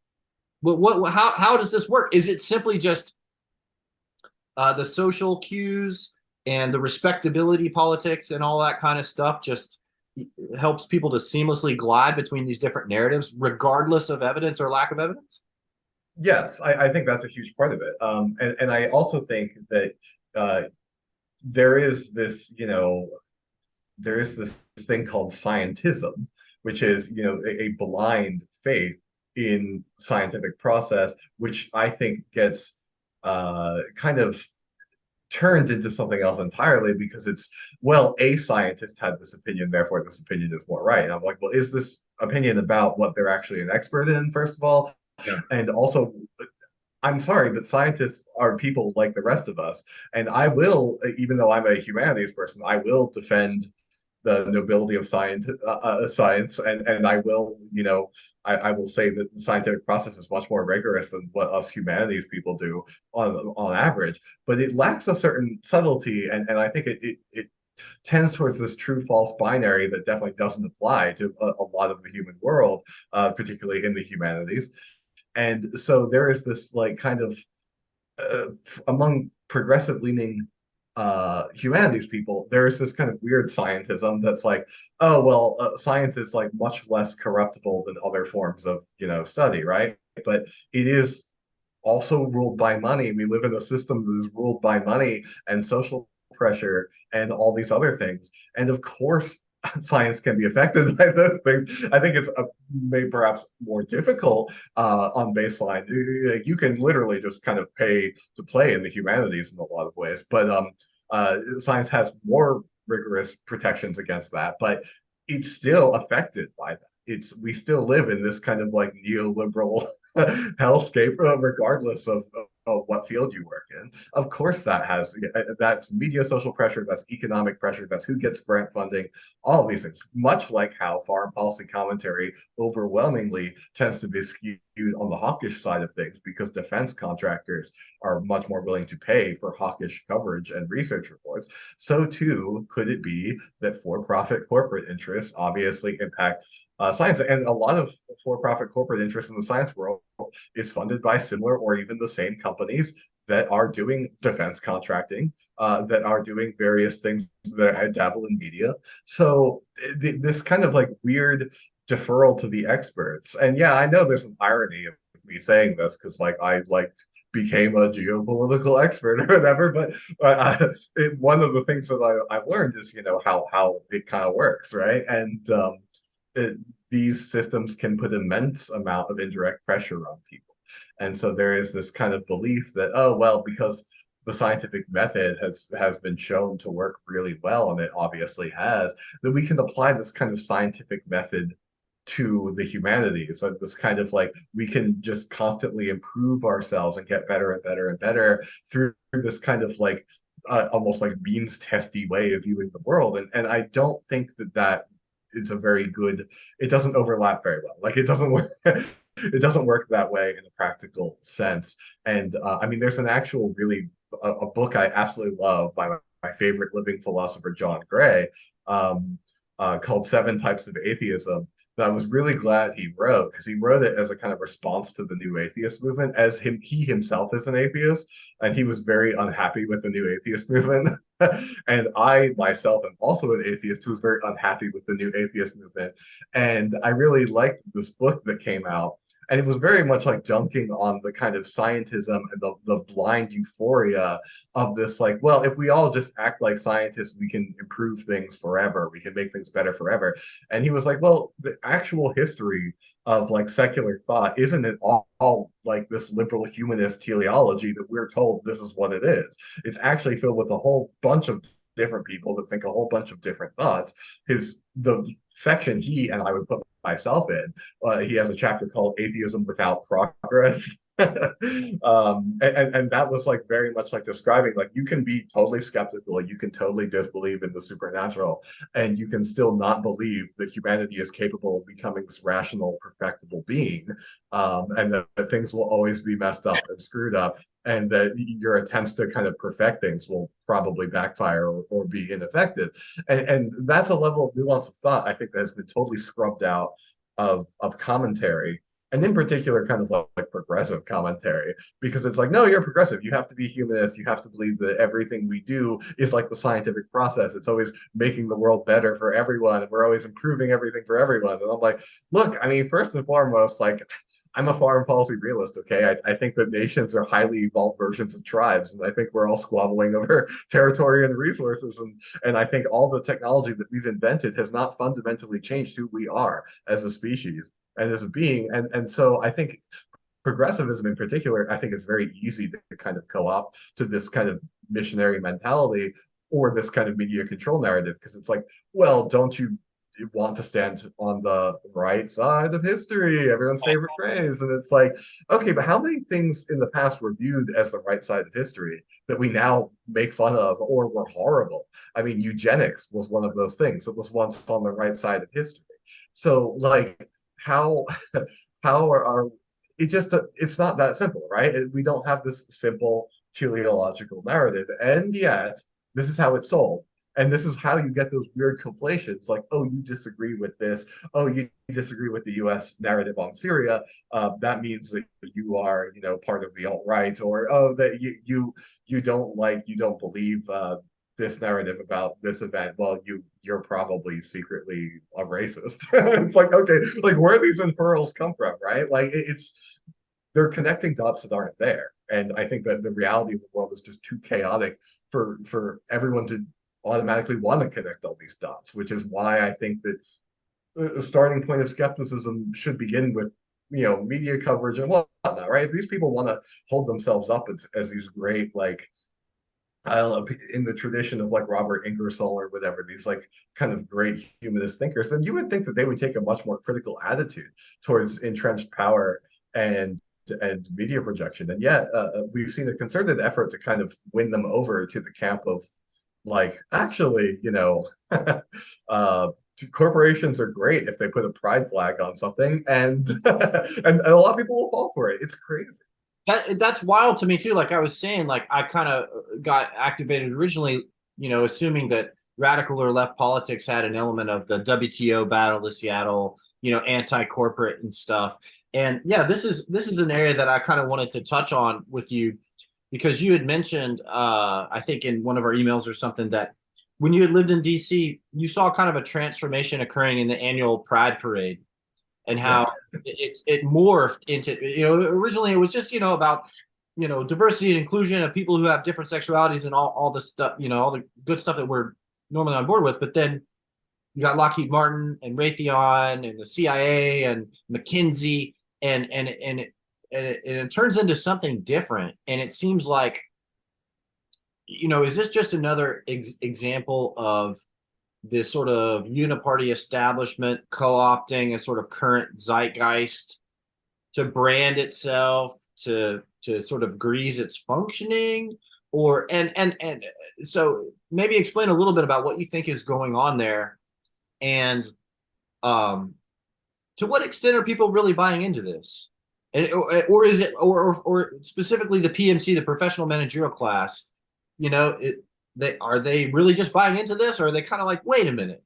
S1: But how does this work? Is it simply just the social cues and the respectability politics and all that kind of stuff just helps people to seamlessly glide between these different narratives, regardless of evidence or lack of evidence?
S2: Yes, I think that's a huge part of it. And I also think that uh, there is this, there is this thing called scientism, which is, a blind faith in scientific process, which I think gets kind of turned into something else entirely because it's, well, a scientist had this opinion, therefore this opinion is more right. And I'm like, well, is this opinion about what they're actually an expert in, first of all?
S1: Yeah.
S2: And also, I'm sorry, but scientists are people like the rest of us. And I will, even though I'm a humanities person, I will defend the nobility of science, and I will, I will say that the scientific process is much more rigorous than what us humanities people do on average. But it lacks a certain subtlety, and I think it tends towards this true false binary that definitely doesn't apply to a lot of the human world, particularly in the humanities. And so there is this like kind of among progressive leaning humanities people, there is this kind of weird scientism that's like, oh well, science is like much less corruptible than other forms of study, right? But it is also ruled by money. We live in a system that is ruled by money and social pressure and all these other things. And of course, science can be affected by those things. I think it's maybe perhaps more difficult on baseline. You can literally just kind of pay to play in the humanities in a lot of ways, but science has more rigorous protections against that. But it's still affected by that. We still live in this kind of like neoliberal hellscape, regardless of what field you work in. Of course, that's media social pressure, that's economic pressure, that's who gets grant funding, all of these things. Much like how foreign policy commentary overwhelmingly tends to be skewed on the hawkish side of things because defense contractors are much more willing to pay for hawkish coverage and research reports. So too could it be that for-profit corporate interests obviously impact science. And a lot of for-profit corporate interests in the science world is funded by similar or even the same companies that are doing defense contracting, that are doing various things that dabble in media. So this kind of like weird deferral to the experts. And yeah, I know there's an irony of me saying this because like I like became a geopolitical expert or whatever. But one of the things that I've learned is, how it kind of works, right? And it, these systems can put immense amount of indirect pressure on people. And so there is this kind of belief that, oh, well, because the scientific method has been shown to work really well, and it obviously has, that we can apply this kind of scientific method to the humanities. Like this kind of like we can just constantly improve ourselves and get better and better and better through this kind of like almost like means testy way of viewing the world. And I don't think that that is a very good. It doesn't overlap very well. Like it doesn't work. It doesn't work that way in a practical sense. And I mean, there's an actual really a book I absolutely love by my favorite living philosopher, John Gray, called Seven Types of Atheism, that I was really glad he wrote, because he wrote it as a kind of response to the new atheist movement, as he himself is an atheist, and he was very unhappy with the new atheist movement. And I myself am also an atheist who's very unhappy with the new atheist movement. And I really liked this book that came out. And it was very much like dunking on the kind of scientism and the blind euphoria of this, like, well, if we all just act like scientists, we can improve things forever. We can make things better forever. And he was like, well, the actual history of like secular thought isn't it all like this liberal humanist teleology that we're told this is what it is. It's actually filled with a whole bunch of different people that think a whole bunch of different thoughts. The section he and I would put myself in, he has a chapter called Atheism Without Progress. And that was like very much like describing like you can be totally skeptical, you can totally disbelieve in the supernatural, and you can still not believe that humanity is capable of becoming this rational, perfectible being, and that things will always be messed up and screwed up, and that your attempts to kind of perfect things will probably backfire or be ineffective. And that's a level of nuance of thought I think that has been totally scrubbed out of commentary, and in particular kind of like progressive commentary, because it's like, no, you're progressive, you have to be humanist, you have to believe that everything we do is like the scientific process, it's always making the world better for everyone, and we're always improving everything for everyone. And I'm like, look, I mean, first and foremost, like, I'm a foreign policy realist, okay? I think that nations are highly evolved versions of tribes, and I think we're all squabbling over territory and resources. And I think all the technology that we've invented has not fundamentally changed who we are as a species and as a being. And so I think progressivism in particular, I think is very easy to kind of co-opt to this kind of missionary mentality or this kind of media control narrative, because it's like, well, don't you want to stand on the right side of history, everyone's favorite phrase? And it's like, okay, but how many things in the past were viewed as the right side of history that we now make fun of or were horrible? I mean, eugenics was one of those things that was once on the right side of history. So like how how are it just it's not that simple, right? We don't have this simple teleological narrative, and yet this is how it's sold. And this is how you get those weird conflations, like, oh, you disagree with this. Oh, you disagree with the U.S. narrative on Syria. That means that you are, part of the alt-right, or oh, that you don't believe this narrative about this event. Well, you're probably secretly a racist. It's like, okay, like where do these inferrals come from, right? Like it's they're connecting dots that aren't there. And I think that the reality of the world is just too chaotic for everyone to automatically want to connect all these dots, which is why I think that the starting point of skepticism should begin with, media coverage and whatnot, right? If these people want to hold themselves up as these great, like, I don't know, in the tradition of like Robert Ingersoll or whatever, these like kind of great humanist thinkers, then you would think that they would take a much more critical attitude towards entrenched power and media projection. And yet, we've seen a concerted effort to kind of win them over to the camp of like, actually, corporations are great if they put a pride flag on something, and and a lot of people will fall for it. It's crazy.
S1: That's wild to me too. Like I was saying, like I kind of got activated originally, assuming that radical or left politics had an element of the WTO battle to Seattle, anti-corporate and stuff. And yeah, this is an area that I kind of wanted to touch on with you, because you had mentioned, I think in one of our emails or something, that when you had lived in DC, you saw kind of a transformation occurring in the annual Pride Parade, and
S2: Yeah.
S1: how it morphed into, originally it was just, about diversity and inclusion of people who have different sexualities and all the stuff, all the good stuff that we're normally on board with. But then you got Lockheed Martin and Raytheon and the CIA and McKinsey, and it turns into something different. And it seems like, is this just another example of this sort of uniparty establishment co-opting a sort of current zeitgeist to brand itself, to sort of grease its functioning? Or and so maybe explain a little bit about what you think is going on there, and um to what extent are people really buying into this? And or is it, or specifically the PMC, the professional managerial class, they really just buying into this, or are they kind of like, wait a minute,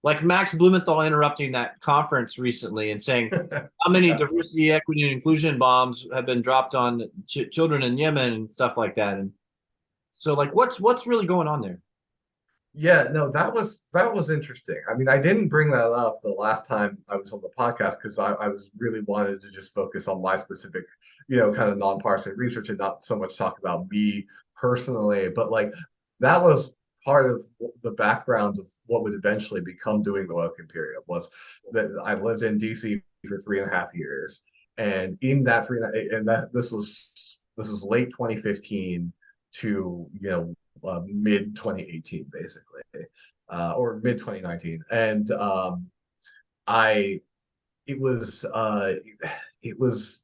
S1: like Max Blumenthal interrupting that conference recently and saying how many
S2: Yeah.
S1: diversity, equity, and inclusion bombs have been dropped on children in Yemen and stuff like that. And so, like, what's really going on there?
S2: Yeah, no, that was interesting. I mean, I didn't bring that up the last time I was on the podcast because I was really wanted to just focus on my specific, kind of nonpartisan research and not so much talk about me personally. But like that was part of the background of what would eventually become doing the woke Imperium was that I lived in DC for 3.5 years. And in that and that this was late 2015 to, mid 2018, basically, or mid 2019. And I, it was, it was,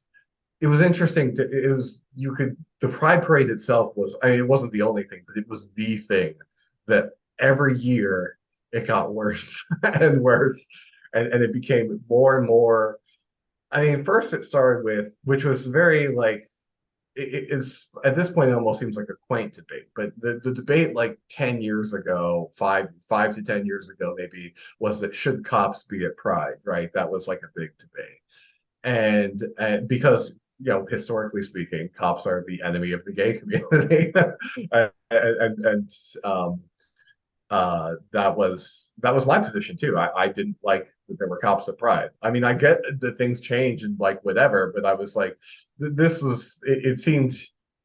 S2: it was interesting. The Pride Parade itself was, I mean, it wasn't the only thing, but it was the thing that every year it got worse and worse. And it became more and more. I mean, first it started with, which was very like, it's at this point it almost seems like a quaint debate, but the debate like 10 years ago, five to 10 years ago maybe, was that should cops be at Pride, right? That was like a big debate. And because historically speaking, cops are the enemy of the gay community. And that was my position too. I didn't like that there were cops at Pride. I mean, I get that things change and like whatever, but I was like, this was it seemed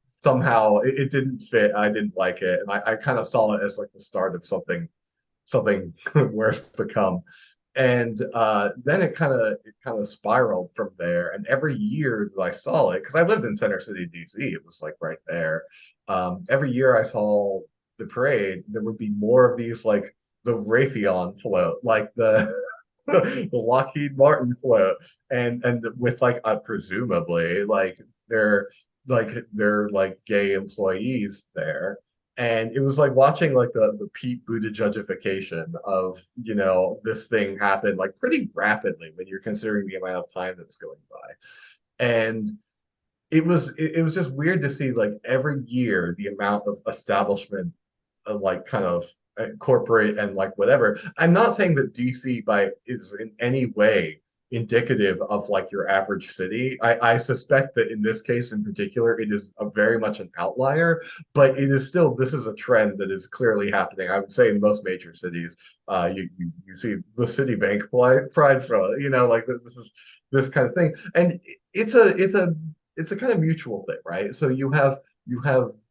S2: somehow it didn't fit. I didn't like it, and I kind of saw it as like the start of something worse to come. And then it kind of spiraled from there. And every year that I saw it, because I lived in Center City, DC, it was like right there. Every year I saw the parade, there would be more of these like the Raytheon float, like the the Lockheed Martin float, and with like presumably like they're gay employees there. And it was like watching like the Pete Buttigiegification of, this thing happen like pretty rapidly when you're considering the amount of time that's going by. And it was just weird to see like every year the amount of establishment, like kind of corporate and like whatever. I'm not saying that DC by is in any way indicative of like your average city. I suspect that in this case in particular, it is a very much an outlier, but it is still, this is a trend that is clearly happening. I would say in most major cities, you see the Citibank pride show, like this is this kind of thing. And it's a kind of mutual thing, right? So you have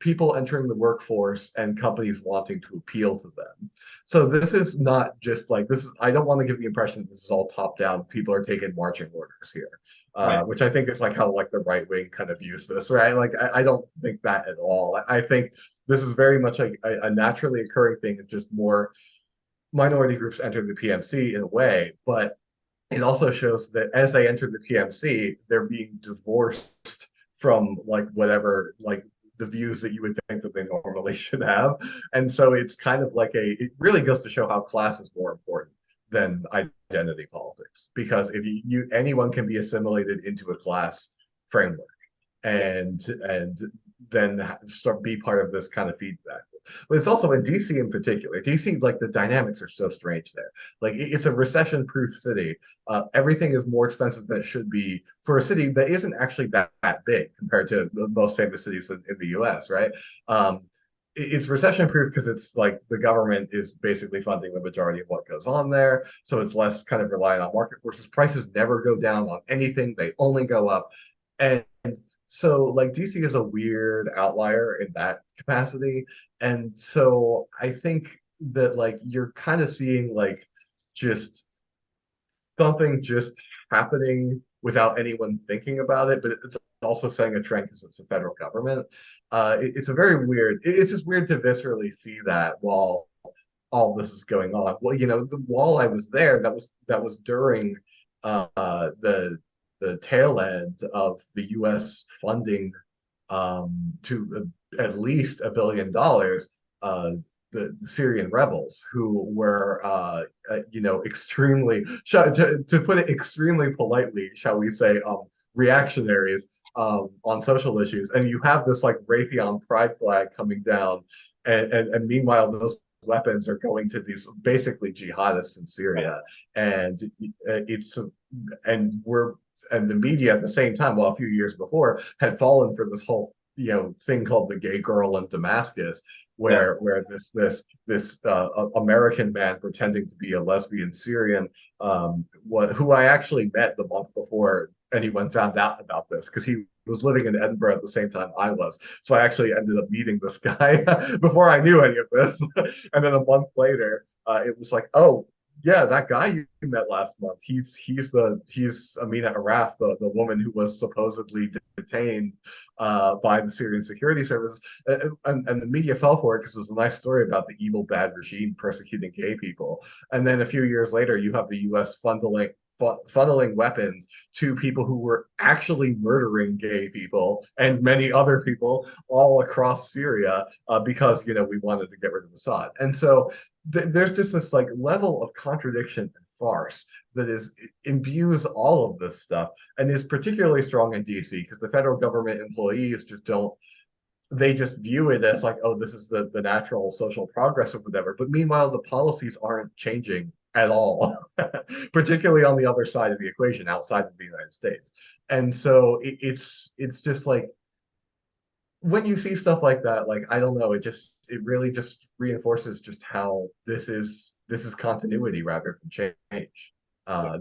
S2: people entering the workforce and companies wanting to appeal to them. So this is not just like this is, I don't want to give the impression this is all top down. People are taking marching orders here,
S1: Right.
S2: which I think is like how like the right wing kind of views this, right? Like I don't think that at all. I think this is very much like a naturally occurring thing. It's just more minority groups entering the PMC in a way, but it also shows that as they enter the PMC, they're being divorced from like whatever like the views that you would think that they normally should have. And so it's kind of like it really goes to show how class is more important than identity politics. Because if anyone can be assimilated into a class framework and then start be part of this kind of feedback. But it's also in DC in particular. DC, like the dynamics are so strange there. Like it's a recession-proof city. Everything is more expensive than it should be for a city that isn't actually that big compared to the most famous cities in the U.S. Right? It's recession-proof because it's like the government is basically funding the majority of what goes on there, so it's less kind of reliant on market forces. Prices never go down on anything; they only go up, and so like DC is a weird outlier in that capacity. And so I think that like you're kind of seeing like just something just happening without anyone thinking about it, but it's also setting a trend because it's the federal government. It's a very weird, it's just weird to viscerally see that while all this is going on. Well, while I was there, that was during the tail end of the U.S. funding to at least $1 billion the Syrian rebels who were extremely to put it extremely politely, shall we say, reactionaries on social issues. And you have this like Raytheon pride flag coming down, and meanwhile those weapons are going to these basically jihadists in Syria, and it's and the media at the same time, well, a few years before, had fallen for this whole thing called the gay girl in Damascus,
S1: Yeah.
S2: where this American man pretending to be a lesbian Syrian, who I actually met the month before anyone found out about this, because he was living in Edinburgh at the same time I was. So I actually ended up meeting this guy before I knew any of this. And then a month later, it was like, oh, yeah, that guy you met last month. He's Amina Araf, the woman who was supposedly detained by the Syrian security services, and the media fell for it because it was a nice story about the evil bad regime persecuting gay people. And then a few years later, you have the U.S. funneling weapons to people who were actually murdering gay people and many other people all across Syria because we wanted to get rid of Assad. And so there's just this like level of contradiction and farce that is imbues all of this stuff and is particularly strong in DC because the federal government employees just don't they just view it as like, oh, this is the natural social progress or whatever. But meanwhile, the policies aren't changing at all, particularly on the other side of the equation outside of the United States. And so it's just like when you see stuff like that, like I don't know, it really just reinforces just how this is continuity rather than change.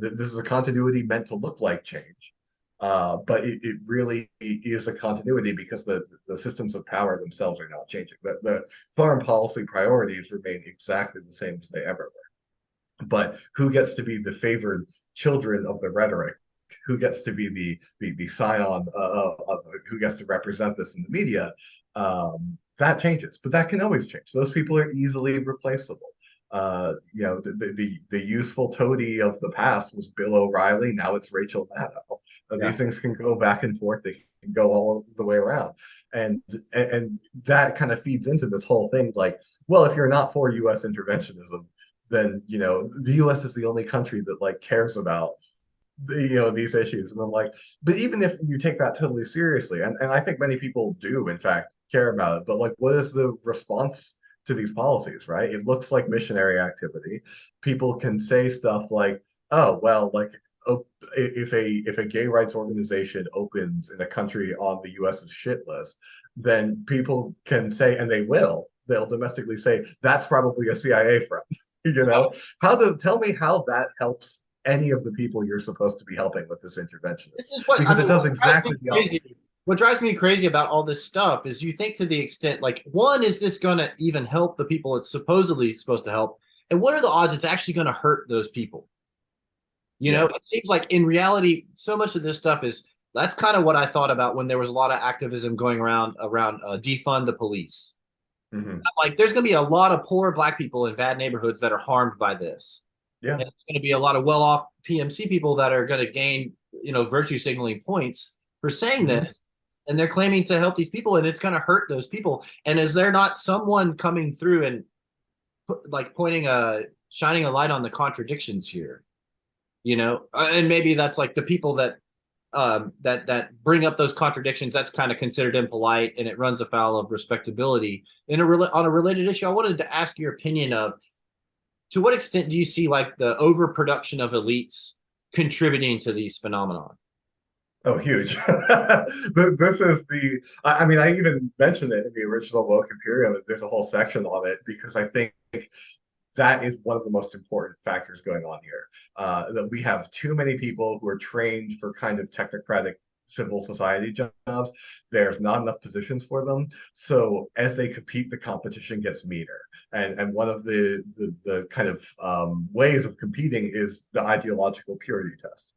S2: This is a continuity meant to look like change. But it really is a continuity because the systems of power themselves are not changing. The foreign policy priorities remain exactly the same as they ever were. But who gets to be the favored children of the rhetoric? Who gets to be the scion of who gets to represent this in the media? That changes, but that can always change. Those people are easily replaceable. The useful toady of the past was Bill O'Reilly. Now it's Rachel Maddow.
S1: Yeah.
S2: These things can go back and forth. They can go all the way around, and that kind of feeds into this whole thing. Like, well, if you're not for U.S. interventionism, then the U.S. is the only country that like cares about these issues. And I'm like, but even if you take that totally seriously, and I think many people do in fact care about it, but like what is the response to these policies, right? It looks like missionary activity. People can say stuff like, oh well, like, oh, if a gay rights organization opens in a country on the US's shit list, then people can say, and they'll domestically say that's probably a CIA friend. Tell me how that helps any of the people you're supposed to be helping with this intervention,
S1: This is what I
S2: because it
S1: mean.
S2: does exactly the opposite.
S1: What drives me crazy about all this stuff is you think to the extent like, one, is this going to even help the people it's supposedly supposed to help? And what are the odds it's actually going to hurt those people?
S2: Yeah.
S1: It seems like in reality, so much of this stuff is that's kind of what I thought about when there was a lot of activism going around defund the police.
S2: Hmm.
S1: Like, there's going to be a lot of poor black people in bad neighborhoods that are harmed by this.
S2: Yeah.
S1: And there's going to be a lot of well-off PMC people that are going to gain, virtue signaling points for saying
S2: Hmm.
S1: this. And they're claiming to help these people, and it's going to hurt those people. And is there not someone coming through and like shining a light on the contradictions here? And maybe that's like the people that bring up those contradictions. That's kind of considered impolite, and it runs afoul of respectability. On a related issue, I wanted to ask your opinion of to what extent do you see like the overproduction of elites contributing to these phenomenon?
S2: Oh, huge. This is I mean, I even mentioned it in the original woke Imperium. There's a whole section on it because I think that is one of the most important factors going on here. That we have too many people who are trained for kind of technocratic civil society jobs, there's not enough positions for them. So as they compete, the competition gets meaner. And one of the kind of ways of competing is the ideological purity test.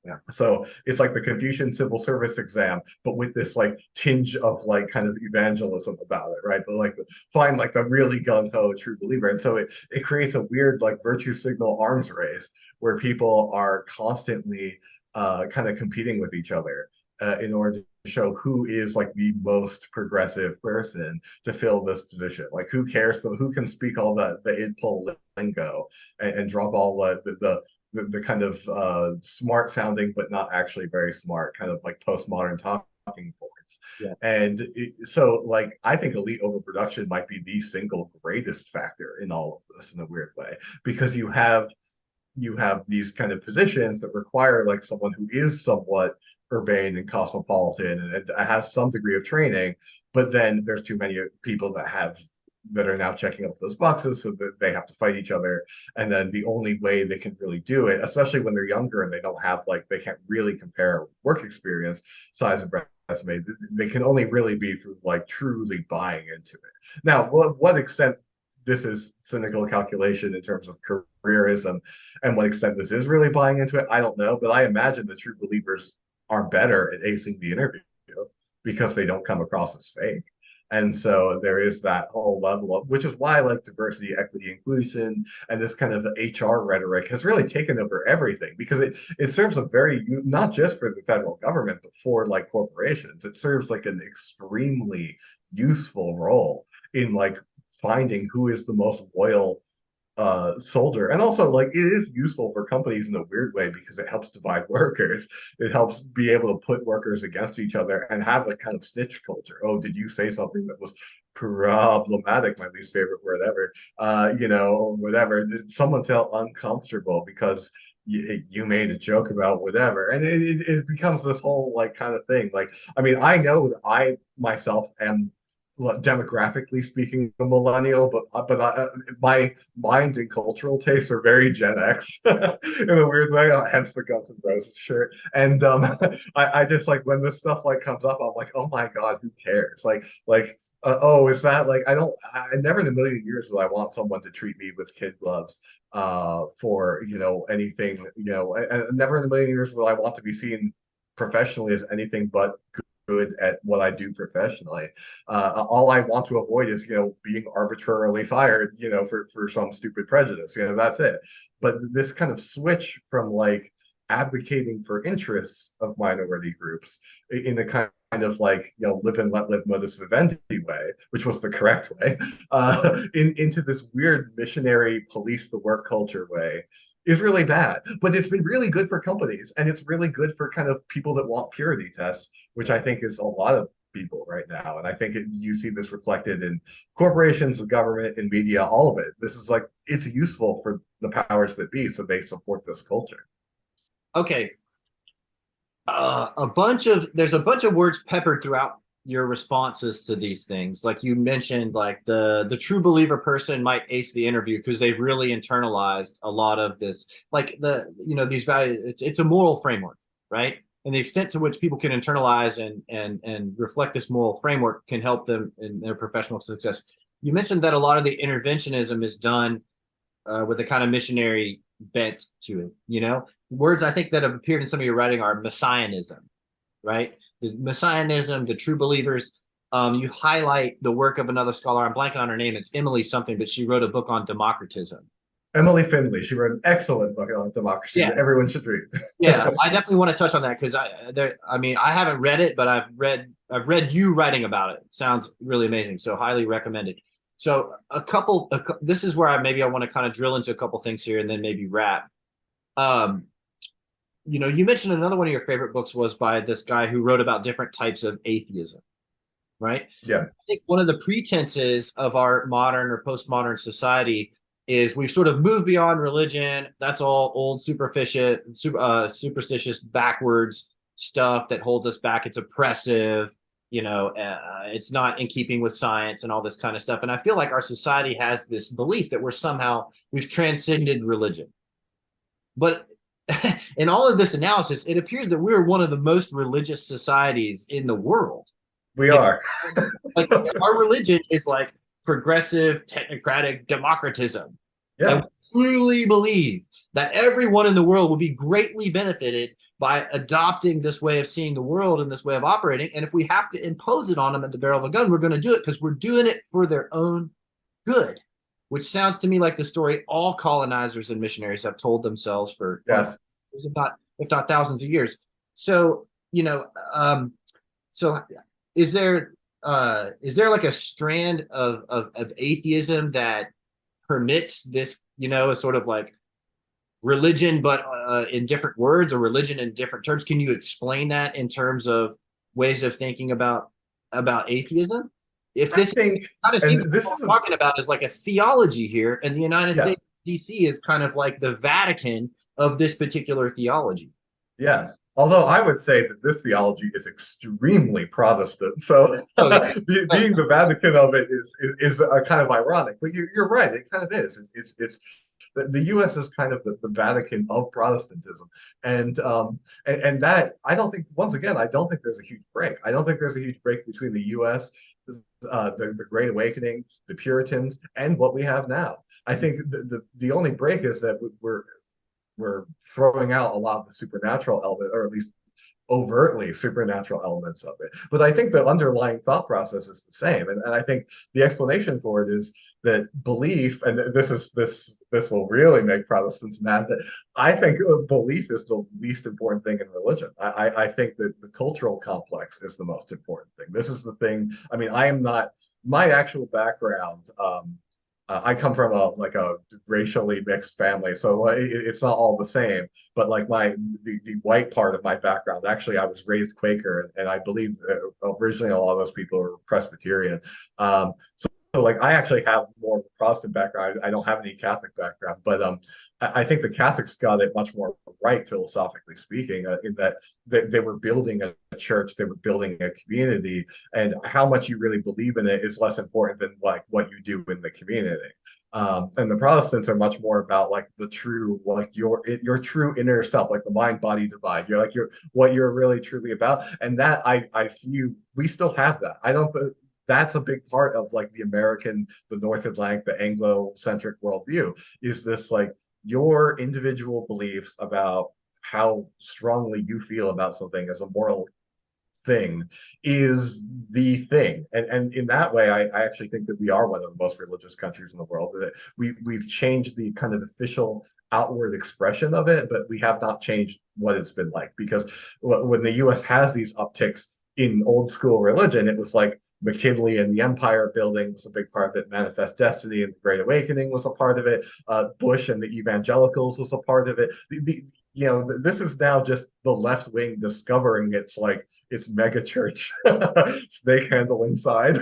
S2: Yeah. So it's like the Confucian civil service exam, but with this like tinge of like kind of evangelism about it, right? But like find like the really gung-ho true believer. And so it creates a weird like virtue signal arms race where people are constantly kind of competing with each other in order to show who is like the most progressive person to fill this position. Like who cares, who can speak all the idpol lingo and drop all the kind of smart sounding but not actually very smart kind of like postmodern talking points.
S1: Yeah.
S2: And so like I think elite overproduction might be the single greatest factor in all of this in a weird way, because you have these kind of positions that require like someone who is somewhat urbane and cosmopolitan and has some degree of training, but then there's too many people that are now checking off those boxes, so that they have to fight each other. And then the only way they can really do it, especially when they're younger and they don't have like they can't really compare work experience, size of resume, they can only really be through like truly buying into it. Now, what extent this is cynical calculation in terms of careerism and what extent this is really buying into it, I don't know. But I imagine the true believers are better at acing the interview because they don't come across as fake. And so there is that whole level of, which is why like diversity, equity, inclusion, and this kind of HR rhetoric has really taken over everything, because it serves a very, not just for the federal government, but for like corporations. It serves like an extremely useful role in like finding who is the most loyal soldier. And also like it is useful for companies in a weird way because it helps divide workers. It helps be able to put workers against each other and have a kind of snitch culture. Oh, did you say something that was problematic, my least favorite word ever, or whatever? Someone felt uncomfortable because you made a joke about whatever, and it becomes this whole like kind of thing. Like, I mean, I know that I myself am demographically speaking a millennial, but my mind and cultural tastes are very Gen X in a weird way. Hence the Guns N' Roses shirt. And I just like when this stuff like comes up, I'm like, oh my god, who cares? Oh, is that like I never in a million years would I want someone to treat me with kid gloves for anything, and never in a million years would I want to be seen professionally as anything but good at what I do professionally. All I want to avoid is, being arbitrarily fired, for some stupid prejudice. That's it. But this kind of switch from like advocating for interests of minority groups in the kind of like, live and let live modus vivendi way, which was the correct way, into this weird missionary police the work culture way is really bad. But it's been really good for companies, and it's really good for kind of people that want purity tests, which I think is a lot of people right now. And I think you see this reflected in corporations, the government, in media, all of it. This is like, it's useful for the powers that be, so they support this culture.
S1: Okay. There's a bunch of words peppered throughout your responses to these things. Like you mentioned, like the true believer person might ace the interview because they've really internalized a lot of this, like these values. It's a moral framework, right? And the extent to which people can internalize and reflect this moral framework can help them in their professional success. You mentioned that a lot of the interventionism is done with a kind of missionary bent to it. Words I think that have appeared in some of your writing are messianism, right? The messianism, the true believers. You highlight the work of another scholar. I'm blanking on her name. It's Emily something, but she wrote a book on democratism.
S2: Emily Finley, she wrote an excellent book on democracy that
S1: Yes.
S2: everyone should read.
S1: Yeah, I definitely want to touch on that because I haven't read it, but I've read you writing about it. It sounds really amazing, so highly recommended. So this is where I want to kind of drill into a couple things here and then maybe wrap. You mentioned another one of your favorite books was by this guy who wrote about different types of atheism, right?
S2: Yeah.
S1: I think one of the pretenses of our modern or postmodern society is we've sort of moved beyond religion. That's all old, superstitious, backwards stuff that holds us back. It's oppressive. It's not in keeping with science and all this kind of stuff. And I feel like our society has this belief that we've transcended religion. But in all of this analysis, it appears that we're one of the most religious societies in the world.
S2: We
S1: Like,
S2: are.
S1: like our religion is like progressive, technocratic democratism. And
S2: Yeah.
S1: we truly believe that everyone in the world will be greatly benefited by adopting this way of seeing the world and this way of operating. And if we have to impose it on them at the barrel of a gun, we're going to do it because we're doing it for their own good, which sounds to me like the story all colonizers and missionaries have told themselves for like,
S2: Yes.
S1: if not thousands of years. So, so is there like a strand of atheism that permits this, a sort of like religion, but in different words, or religion in different terms? Can you explain that in terms of ways of thinking about atheism? If
S2: I
S1: this
S2: think,
S1: kind of seems
S2: and
S1: like
S2: this
S1: what
S2: is
S1: we're talking about is like a theology here, and the United
S2: yeah.
S1: States DC is kind of like the Vatican of this particular theology.
S2: Yes. Although I would say that this theology is extremely Protestant. So
S1: Oh yeah, right.
S2: being the Vatican of it is kind of ironic. But you're right. It kind of is. It's the U.S. is kind of the Vatican of Protestantism, and that I don't think. Once again, I don't think there's a huge break. I don't think there's a huge break between the U.S., the Great Awakening, the Puritans, and what we have now. I think the only break is that we're throwing out a lot of the supernatural element, or at least overtly supernatural elements of it. But I think the underlying thought process is the same. And I think the explanation for it is that belief, and this will really make Protestants mad, that I think belief is the least important thing in religion. I think that the cultural complex is the most important thing. This is the thing. I mean, I am not my actual background. I come from a racially mixed family, so it's not all the same. But like the white part of my background, actually, I was raised Quaker, and I believe originally a lot of those people were Presbyterian. So like I actually have more of a Protestant background. I don't have any Catholic background, but I think the Catholics got it much more right philosophically speaking, in that they were building a church, they were building a community, and how much you really believe in it is less important than like what you do in the community. And the Protestants are much more about like the true, like your true inner self, like the mind body divide. You're like what you're really truly about, and that I feel we still have that. I don't. That's a big part of like the North Atlantic, the Anglo-centric worldview is this like your individual beliefs about how strongly you feel about something as a moral thing is the thing. And in that way, I actually think that we are one of the most religious countries in the world. That we've changed the kind of official outward expression of it, but we have not changed what it's been like. Because when the US has these upticks in old school religion, it was like McKinley and the empire building was a big part of it. Manifest Destiny and the Great Awakening was a part of it. Bush and the evangelicals was a part of it. This is now just the left wing discovering its mega church snake handle inside,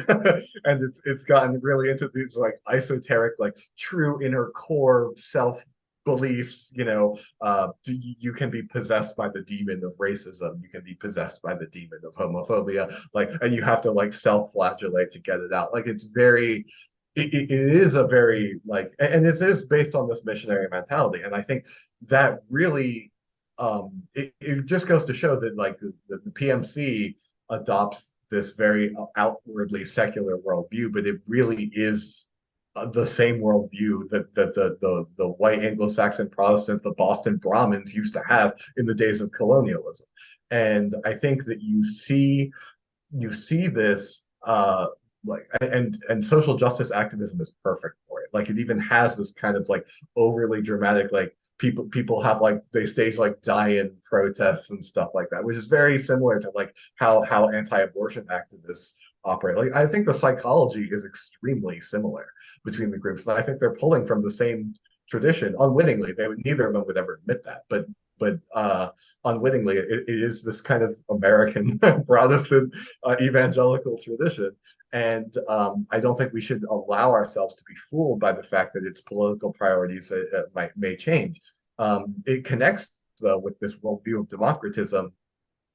S2: and it's gotten really into these like esoteric, like true inner core self beliefs. You can be possessed by the demon of racism, you can be possessed by the demon of homophobia, like, and you have to like self-flagellate to get it out. Like it's very it is a very like, and it is based on this missionary mentality, and I think that really it just goes to show that like the PMC adopts this very outwardly secular worldview, but it really is the same worldview that the white Anglo-Saxon Protestants, the Boston Brahmins used to have in the days of colonialism. And I think that you see this like, and social justice activism is perfect for it. Like it even has this kind of like overly dramatic, like people have like they stage like die-in protests and stuff like that, which is very similar to like how anti-abortion activists operate. Like I think the psychology is extremely similar between the groups, and I think they're pulling from the same tradition unwittingly. Neither of them would ever admit that, but unwittingly, it is this kind of American Protestant evangelical tradition. And I don't think we should allow ourselves to be fooled by the fact that its political priorities may change. It connects, though, with this worldview of democratism,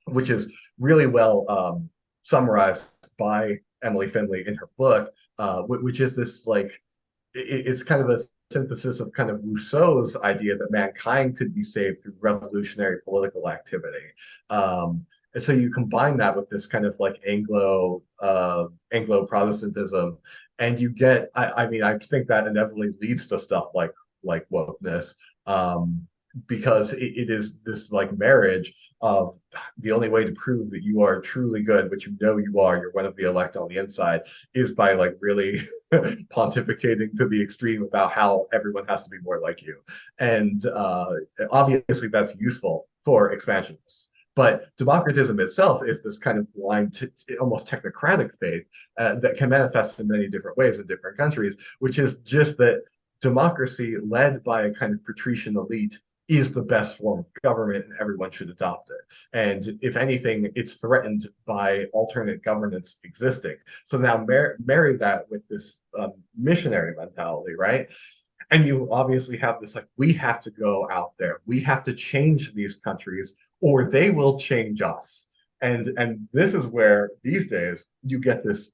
S2: which is really well summarized by Emily Finley in her book, which is this like it's kind of synthesis of kind of Rousseau's idea that mankind could be saved through revolutionary political activity. And so you combine that with this kind of like Anglo Protestantism, and you get, I mean, I think that inevitably leads to stuff like wokeness, because it is this like marriage of the only way to prove that you are truly good, which you know you are, you're one of the elect on the inside, is by like really pontificating to the extreme about how everyone has to be more like you. And obviously that's useful for expansionists. But democratism itself is this kind of blind, almost technocratic faith that can manifest in many different ways in different countries, which is just that democracy led by a kind of patrician elite is the best form of government and everyone should adopt it. And if anything, it's threatened by alternate governance existing. So now marry that with this missionary mentality, right? And you obviously have this like, we have to go out there, we have to change these countries or they will change us. And this is where these days you get this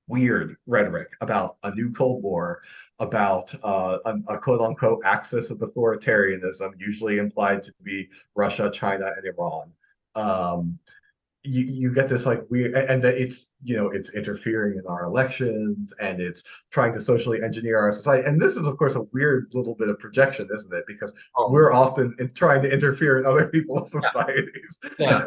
S2: weird rhetoric about a new Cold War, about a quote unquote axis of authoritarianism, usually implied to be Russia, China, and Iran. Um, you get this like weird, and that it's, you know, it's interfering in our elections and it's trying to socially engineer our society. And this is of course a weird little bit of projection, isn't it? Because
S1: Oh,
S2: we're often trying to interfere in other people's
S1: yeah,
S2: societies
S1: yeah,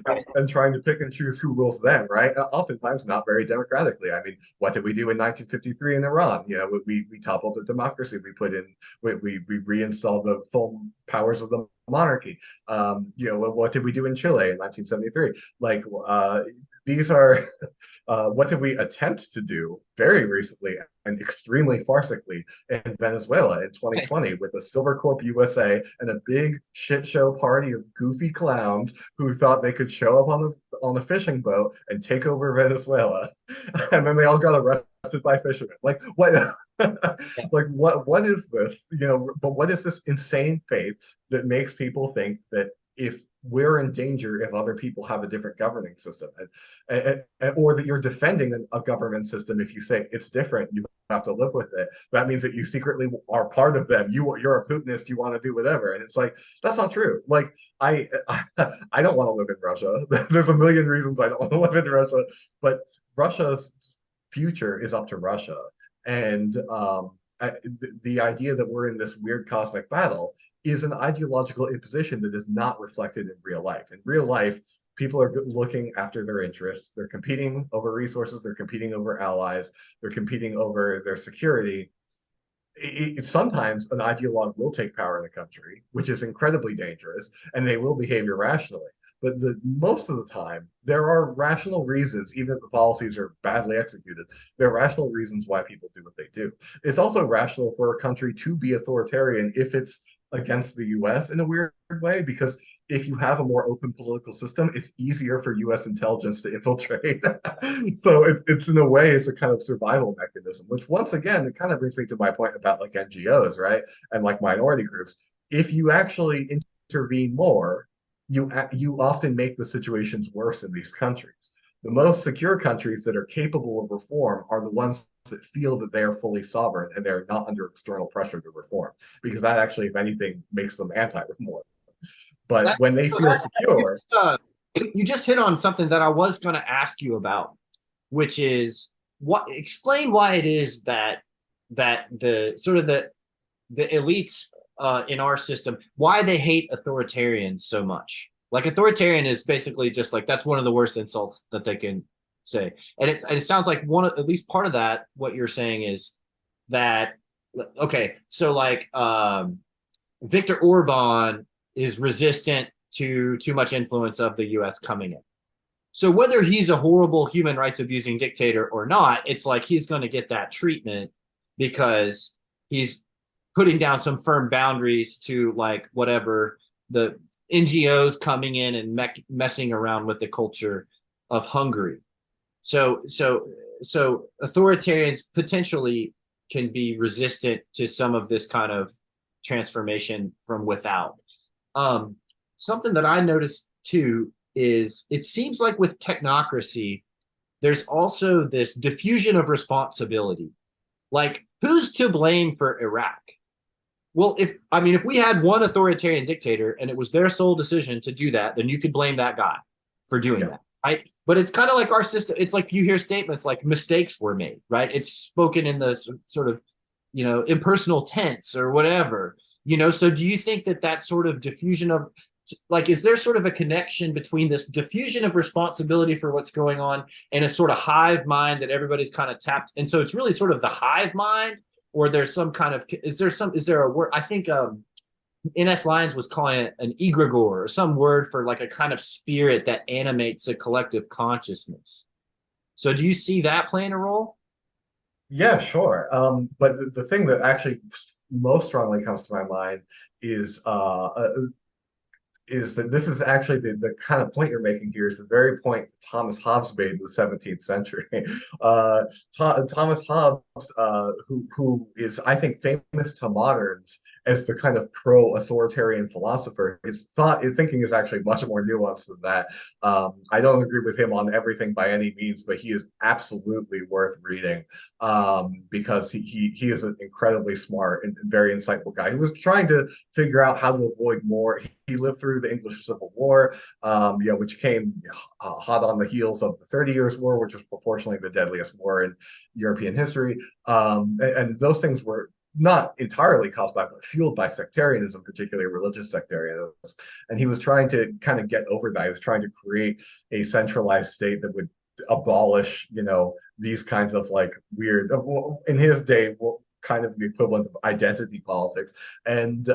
S1: right.
S2: and trying to pick and choose who rules them, right? Oftentimes not very democratically. I mean, what did we do in 1953 in Iran? You know, we toppled the democracy. We put in, we reinstalled the full powers of the monarchy. You know, what did we do in Chile in 1973? Like, these are what did we attempt to do very recently and extremely farcically in Venezuela in 2020 with the Silver Corp USA and a big shit show party of goofy clowns who thought they could show up on a fishing boat and take over Venezuela, and then they all got arrested by fishermen. Like what?
S1: Yeah.
S2: Like what is this? You know, but what is this insane faith that makes people think that if we're in danger if other people have a different governing system, or that you're defending a government system if you say it's different, you have to live with it. That means that you secretly are part of them. You're a Putinist. You want to do whatever, and it's like that's not true. Like I don't want to live in Russia. There's a million reasons I don't want to live in Russia, but Russia's future is up to Russia, and the idea that we're in this weird cosmic battle is an ideological imposition that is not reflected in real life. In real life, people are looking after their interests. They're competing over resources. They're competing over allies. They're competing over their security. Sometimes an ideologue will take power in a country, which is incredibly dangerous, and they will behave irrationally. But most of the time, there are rational reasons, even if the policies are badly executed, there are rational reasons why people do what they do. It's also rational for a country to be authoritarian if it's against the US in a weird way, because if you have a more open political system, it's easier for US intelligence to infiltrate. So it's in a way, it's a kind of survival mechanism, which once again, it kind of brings me to my point about like NGOs, right? And like minority groups. If you actually intervene more, you often make the situations worse in these countries. The most secure countries that are capable of reform are the ones that feel that they are fully sovereign and they're not under external pressure to reform, because that actually, if anything, makes them anti-reform. But
S1: That,
S2: when they
S1: so
S2: feel
S1: that
S2: secure,
S1: you just hit on something that I was going to ask you about, which is what explain why it is that the sort of the elites in our system, why they hate authoritarians so much. Like authoritarian is basically just like that's one of the worst insults that they can say, and it sounds like at least part of that what you're saying is that okay, so like Viktor Orban is resistant to too much influence of the U.S. coming in. So whether he's a horrible human rights abusing dictator or not, it's like he's going to get that treatment because he's putting down some firm boundaries to like whatever the NGOs coming in and messing around with the culture of Hungary. So authoritarians potentially can be resistant to some of this kind of transformation from without. Something that I noticed too is it seems like with technocracy, there's also this diffusion of responsibility. Like, who's to blame for Iraq? Well, if we had one authoritarian dictator and it was their sole decision to do that, then you could blame that guy for doing
S2: Yeah.
S1: that, right? But it's kind of like our system. It's like you hear statements like mistakes were made, right? It's spoken in the sort of, impersonal tense or whatever, So do you think that that sort of diffusion of, like, is there sort of a connection between this diffusion of responsibility for what's going on and a sort of hive mind that everybody's kind of tapped? And so it's really sort of the hive mind, or there's some kind of, is there a word? I think NS Lyons was calling it an egregore, or some word for like a kind of spirit that animates a collective consciousness. So do you see that playing a role?
S2: Yeah, sure. But the thing that actually most strongly comes to my mind is that this is actually the kind of point you're making here is the very point Thomas Hobbes made in the 17th century. Thomas Hobbes, who is, I think, famous to moderns as the kind of pro-authoritarian philosopher, his thinking is actually much more nuanced than that. I don't agree with him on everything by any means, but he is absolutely worth reading because he is an incredibly smart and very insightful guy. He was trying to figure out how to avoid more. He lived through the English Civil War, which came hot on the heels of the 30 Years' War, which was proportionally the deadliest war in European history. And those things were not entirely caused by, but fueled by sectarianism, particularly religious sectarianism. And he was trying to kind of get over that. He was trying to create a centralized state that would abolish, these kinds of like weird, in his day, kind of the equivalent of identity politics. And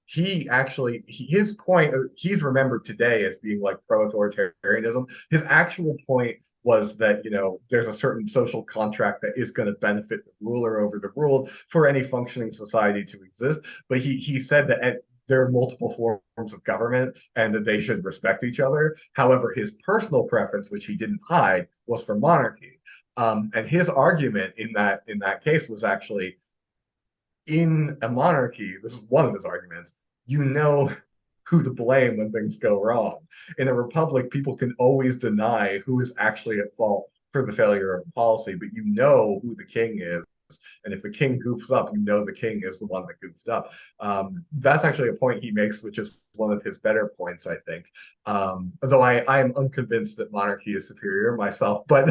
S2: his point, he's remembered today as being like pro-authoritarianism. His actual point was that there's a certain social contract that is going to benefit the ruler over the ruled for any functioning society to exist. But he said that there are multiple forms of government and that they should respect each other. However, his personal preference, which he didn't hide, was for monarchy. And his argument in that case was actually, in a monarchy, this is one of his arguments, you know who to blame when things go wrong. In a republic, people can always deny who is actually at fault for the failure of the policy, but you know who the king is. And if the king goofs up, you know the king is the one that goofed up. That's actually a point he makes, which is one of his better points, I think. Though I am unconvinced that monarchy is superior myself, but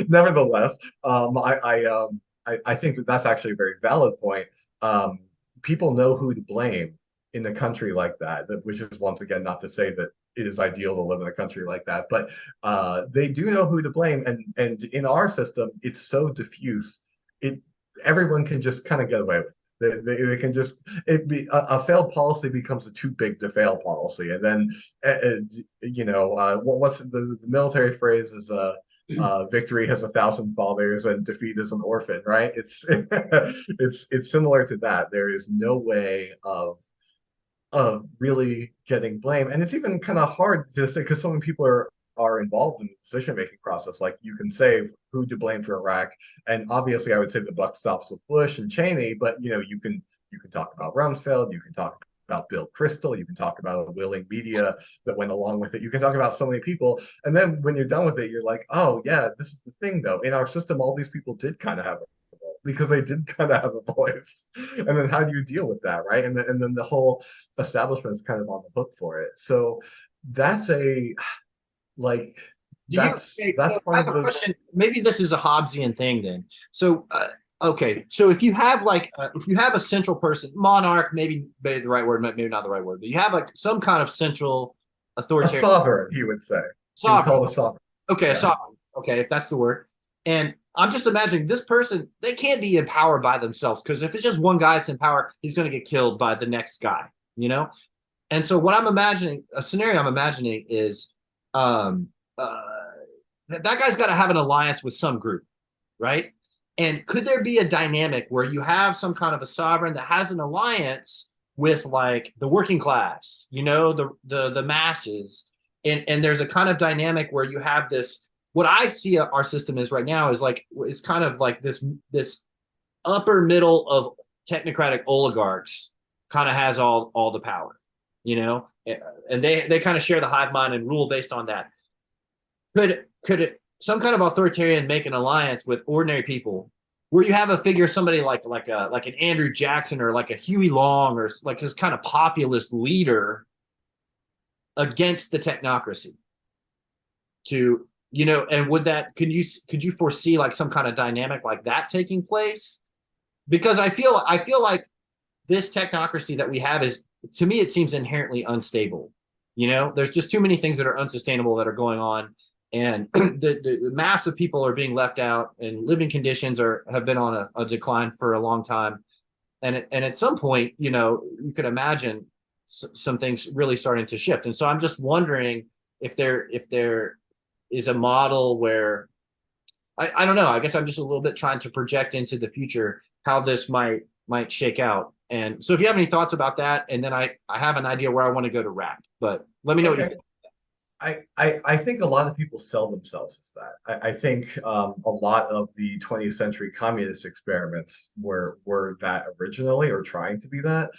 S2: nevertheless, I think that that's actually a very valid point. Um, People know who to blame in a country like that, which is once again not to say that it is ideal to live in a country like that, but they do know who to blame. And in our system, it's so diffuse. It Everyone can just kind of get away with it. They can just a failed policy becomes a too big to fail policy, and then what's the military phrase is victory has 1,000 fathers and defeat is an orphan, right? It's it's similar to that. There is no way of really getting blame. And it's even kind of hard to say because so many people are involved in the decision making process. Like you can say who to blame for Iraq, and obviously I would say the buck stops with Bush and Cheney, but you can talk about Rumsfeld, you can talk about Bill Kristol, you can talk about a willing media that went along with it. You can talk about so many people, and then when you're done with it, you're like, oh yeah, this is the thing though. In our system, all these people did kind of have because they did kind of have a voice. And then how do you deal with that, right? And then the whole establishment is kind of on the hook for it. So that's a like
S1: Do you? Okay,
S2: that's
S1: so I
S2: part
S1: have
S2: of
S1: a
S2: the
S1: question. Maybe this is a Hobbesian thing then. So, okay, so if you have if you have a central person, monarch, maybe the right word, maybe not the right word, but you have like some kind of central
S2: a
S1: authoritarian
S2: sovereign, he would say. He would
S1: sovereign.
S2: call it a sovereign.
S1: Okay, a
S2: Yeah.
S1: sovereign. Okay, if that's the word. And I'm just imagining this person, they can't be in power by themselves because if it's just one guy that's in power, he's going to get killed by the next guy, you know? And so what I'm imagining, a scenario I'm imagining is um, uh, that guy's got to have an alliance with some group, right? And could there be a dynamic where you have some kind of a sovereign that has an alliance with like the working class, the masses, and there's a kind of dynamic where you have this. What I see our system is right now is like it's kind of like this upper middle of technocratic oligarchs kind of has all the power, and they kind of share the hive mind and rule based on that. Could some kind of authoritarian make an alliance with ordinary people where you have a figure, somebody like an Andrew Jackson or like a Huey Long or like this kind of populist leader against the technocracy to, and would that, could you foresee like some kind of dynamic like that taking place? Because I feel like this technocracy that we have is, to me, it seems inherently unstable. There's just too many things that are unsustainable that are going on, and the mass of people are being left out, and living conditions have been on a decline for a long time. And at some point, you could imagine some things really starting to shift. And so I'm just wondering if there is a model where I don't know. I guess I'm just a little bit trying to project into the future how this might shake out. And so if you have any thoughts about that, and then I have an idea where I want to go to wrap, but let me know what you
S2: Okay.
S1: think.
S2: I think a lot of people sell themselves as that. I think a lot of the 20th century communist experiments were that originally, or trying to be that.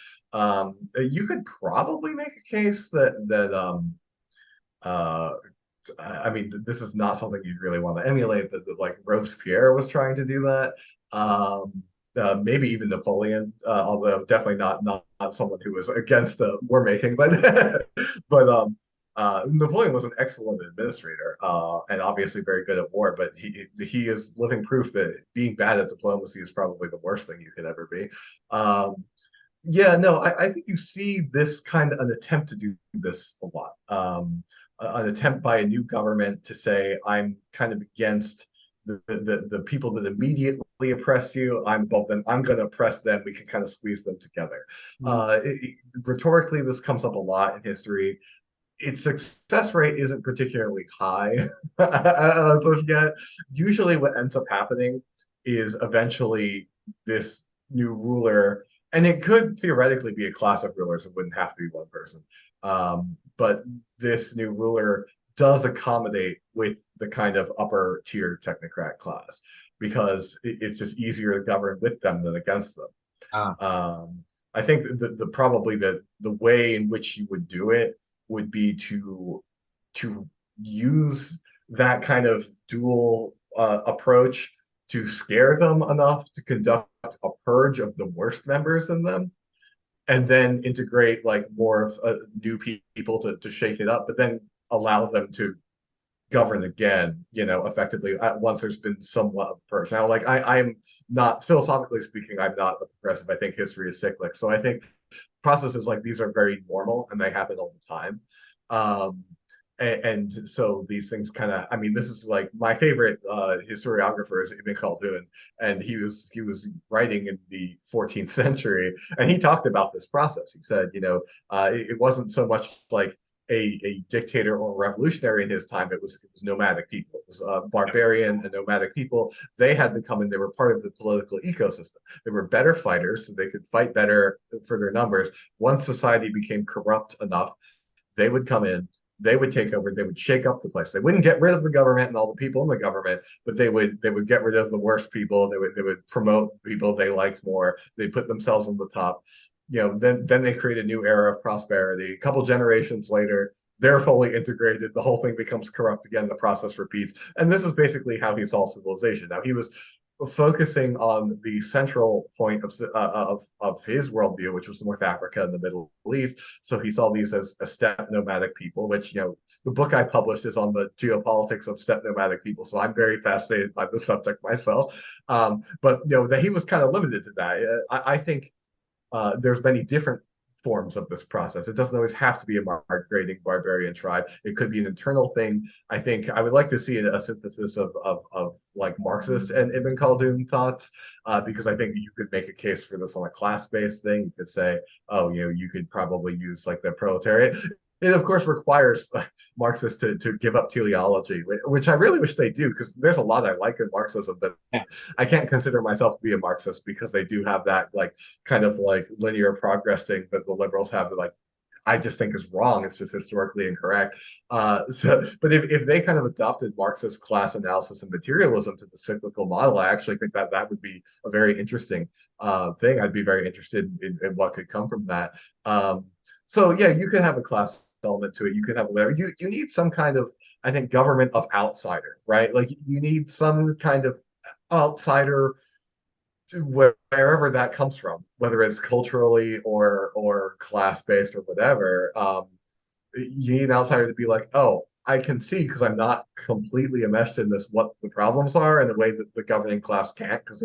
S2: You could probably make a case that uh, I mean, this is not something you'd really want to emulate. That like Robespierre was trying to do that. Maybe even Napoleon, although definitely not someone who was against the war making, but Napoleon was an excellent administrator, and obviously very good at war. But he is living proof that being bad at diplomacy is probably the worst thing you could ever be. Yeah, no, I think you see this kind of an attempt to do this a lot. An attempt by a new government to say, I'm kind of against the people that immediately oppress you. I'm both them. I'm going to oppress them. We can kind of squeeze them together.
S1: Mhm.
S2: Rhetorically, this comes up a lot in history. Its success rate isn't particularly high as of yet. Usually, what ends up happening is eventually this new ruler, and it could theoretically be a class of rulers. It wouldn't have to be one person. But this new ruler does accommodate with the kind of upper tier technocrat class because it's just easier to govern with them than against them.
S1: Ah,
S2: I think the probably the way in which you would do it would be to use that kind of dual approach to scare them enough to conduct a purge of the worst members in them, and then integrate like more of new people to shake it up, but then allow them to govern again, effectively once there's been somewhat of a purge. Now, like I'm not, philosophically speaking, I'm not a progressive. I think history is cyclic. So I think processes like these are very normal and they happen all the time. And so these things kind of, I mean, this is like my favorite historiographer is Ibn Khaldun, and he was writing in the 14th century, and he talked about this process. He said, it wasn't so much like a dictator or a revolutionary in his time. It was nomadic people. It was barbarian and nomadic people. They had to come in. They were part of the political ecosystem. They were better fighters, so they could fight better for their numbers. Once society became corrupt enough, they would come in. They would take over. They would shake up the place. They wouldn't get rid of the government and all the people in the government, but they would get rid of the worst people. They would promote people they liked more. They put themselves on the top. Then they create a new era of prosperity. A couple generations later, they're fully integrated. The whole thing becomes corrupt again. The process repeats, and this is basically how he saw civilization. Now he was focusing on the central point of his worldview, which was North Africa and the Middle East. So he saw these as steppe nomadic people, which the book I published is on the geopolitics of steppe nomadic people. So I'm very fascinated by the subject myself. But that he was kind of limited to that. I think there's many different forms of this process. It doesn't always have to be a migrating barbarian tribe. It could be an internal thing. I think I would like to see a synthesis of like Marxist and Ibn Khaldun thoughts, because I think you could make a case for this on a class-based thing. You could say, oh, you could probably use like the proletariat. It of course requires Marxists to give up teleology, which I really wish they do, because there's a lot I like in Marxism, but
S1: yeah.
S2: I can't consider myself to be a Marxist because they do have that like kind of like linear progress thing that the liberals have that like I just think is wrong. It's just historically incorrect. But if they kind of adopted Marxist class analysis and materialism to the cyclical model, I actually think that would be a very interesting thing. I'd be very interested in what could come from that. So yeah, you could have a class element to it. You could have a you need some kind of, I think, government of outsider, right? Like you need some kind of outsider wherever that comes from, whether it's culturally or class based or whatever, you need an outsider to be like, oh, I can see because I'm not completely enmeshed in this what the problems are in the way that the governing class can't because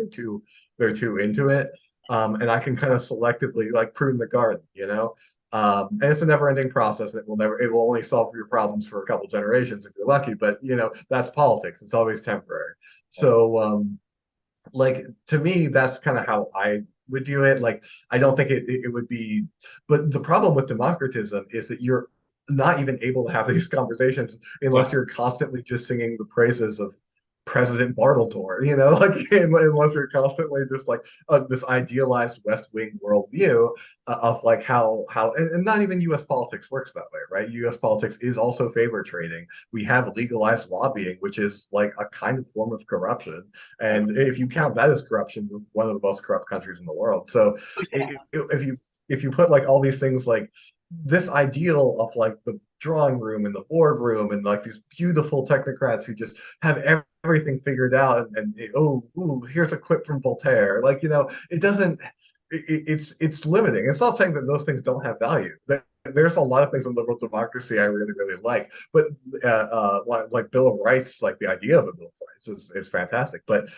S2: they're too into it. And I can kind of selectively like prune the garden, you know. And it's a never-ending process. It will only solve your problems for a couple generations if you're lucky. But you know, that's politics. It's always temporary. So like to me, that's kind of how I would view it. Like I don't think it would be, but the problem with democratism is that you're not even able to have these conversations
S1: Yeah.
S2: unless you're constantly just singing the praises of President Bartletor, you know, like unless you're constantly just like this idealized West Wing worldview of like how and not even U.S. politics works that way, right? U.S. politics is also favor trading. We have legalized lobbying, which is like a kind of form of corruption, and if you count that as corruption, we're one of the most corrupt countries in the world. So if you put like all these things like this ideal of like the drawing room and the boardroom and like these beautiful technocrats who just have everything figured out and oh ooh, here's a quip from Voltaire. Like, you know, it doesn't it's limiting. It's not saying that those things don't have value. There's a lot of things in liberal democracy I really, really like, but like Bill of Rights, like the idea of a Bill of Rights is fantastic. But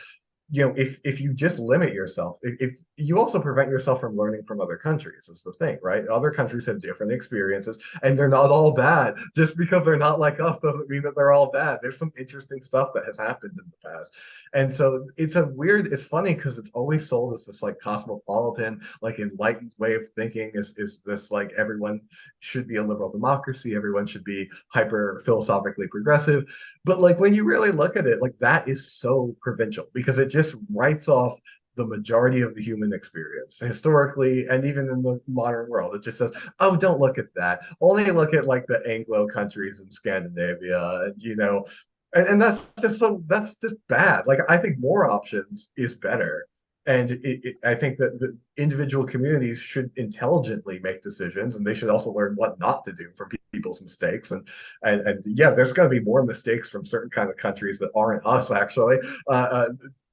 S2: you know, if you just limit yourself, if you also prevent yourself from learning from other countries, is the thing, right? Other countries have different experiences, and they're not all bad. Just because they're not like us doesn't mean that they're all bad. There's some interesting stuff that has happened in the past, and so it's funny because it's always sold as this like cosmopolitan, like enlightened way of thinking. Is this like everyone should be a liberal democracy, everyone should be hyper philosophically progressive, but like when you really look at it, like that is so provincial because it just writes off the majority of the human experience historically and even in the modern world. It just says, oh, don't look at that. Only look at like the Anglo countries in Scandinavia, and you know, and that's just bad. Like I think more options is better. And I think that the individual communities should intelligently make decisions, and they should also learn what not to do from people's mistakes. And yeah, there's going to be more mistakes from certain kind of countries that aren't us actually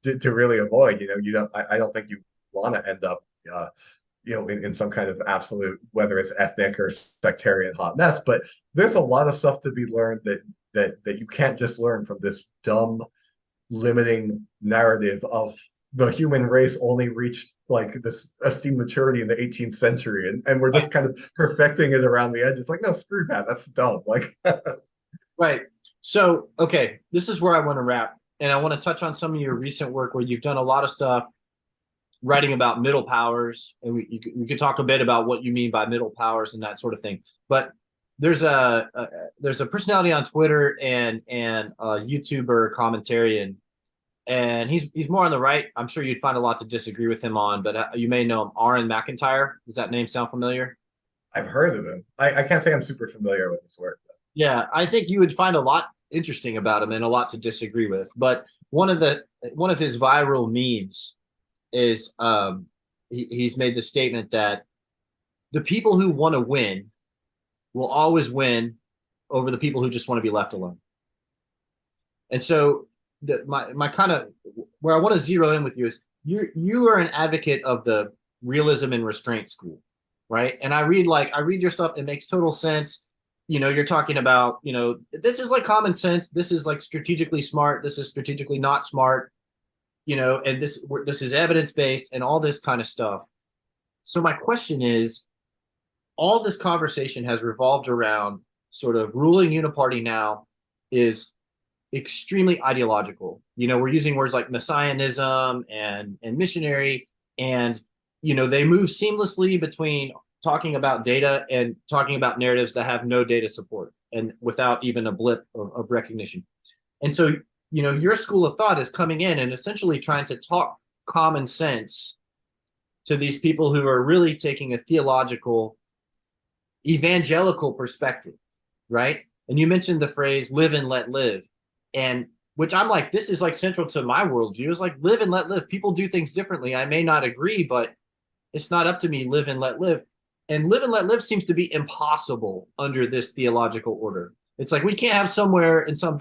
S2: to really avoid. You know, I don't think you want to end up you know in some kind of absolute whether it's ethnic or sectarian hot mess. But there's a lot of stuff to be learned that you can't just learn from this dumb limiting narrative of the human race only reached like this esteemed maturity in the 18th century and we're just kind of perfecting it around the edges. Like, no, screw that. That's dumb. Like
S1: Right. So, okay, this is where I want to wrap. And I want to touch on some of your recent work where you've done a lot of stuff writing about middle powers. And we could talk a bit about what you mean by middle powers and that sort of thing. But there's a personality on Twitter and a YouTuber commentarian, and he's more on the right. I'm sure you'd find a lot to disagree with him on, but you may know him, Aaron McIntyre. Does that name sound familiar?
S2: I've heard of him. I can't say I'm super familiar with his work.
S1: Yeah, I think you would find a lot interesting about him and a lot to disagree with. But one of his viral memes is he's made the statement that the people who want to win will always win over the people who just want to be left alone. And so my kind of where I want to zero in with you is you are an advocate of the realism and restraint school, right? And I read your stuff. It makes total sense. You know, you're talking about, you know, this is like common sense. This is like strategically smart. This is strategically not smart. You know, and this is evidence based and all this kind of stuff. So my question is, all this conversation has revolved around sort of ruling uniparty now is extremely ideological. You know, we're using words like messianism and missionary, and you know, they move seamlessly between talking about data and talking about narratives that have no data support and without even a blip of recognition. And so, you know, your school of thought is coming in and essentially trying to talk common sense to these people who are really taking a theological evangelical perspective, right? And you mentioned the phrase live and let live, and which I'm like, this is like central to my worldview, is like live and let live. People do things differently. I may not agree, but it's not up to me. Live and let live. And live and let live seems to be impossible under this theological order. It's like we can't have somewhere in some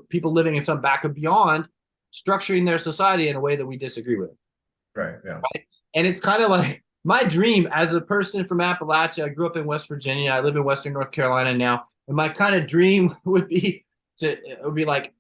S1: people living in some back of beyond structuring their society in a way that we disagree with.
S2: Right. Yeah.
S1: And it's kind of like my dream as a person from Appalachia. I grew up in West Virginia. I live in Western North Carolina now. And my kind of dream would be it would be like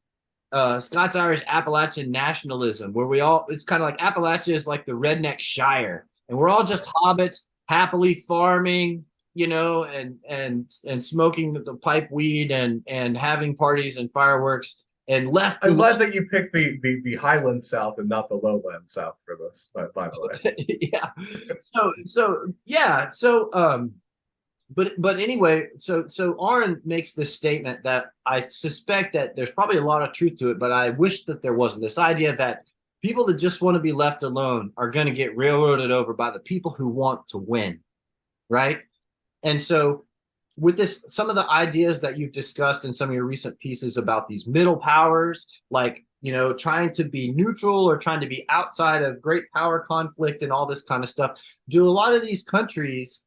S1: Scots Irish Appalachian nationalism, where it's kind of like Appalachia is like the redneck shire, and we're all just hobbits happily farming, and smoking the pipe weed and having parties and fireworks and left
S2: I'm
S1: to
S2: glad that you picked the Highland South and not the Lowland South for this, by the way.
S1: yeah. But anyway, so Aaron makes this statement that I suspect that there's probably a lot of truth to it, but I wish that there wasn't. This idea that people that just want to be left alone are going to get railroaded over by the people who want to win, right? And so with this, some of the ideas that you've discussed in some of your recent pieces about these middle powers, like, trying to be neutral or trying to be outside of great power conflict and all this kind of stuff, do a lot of these countries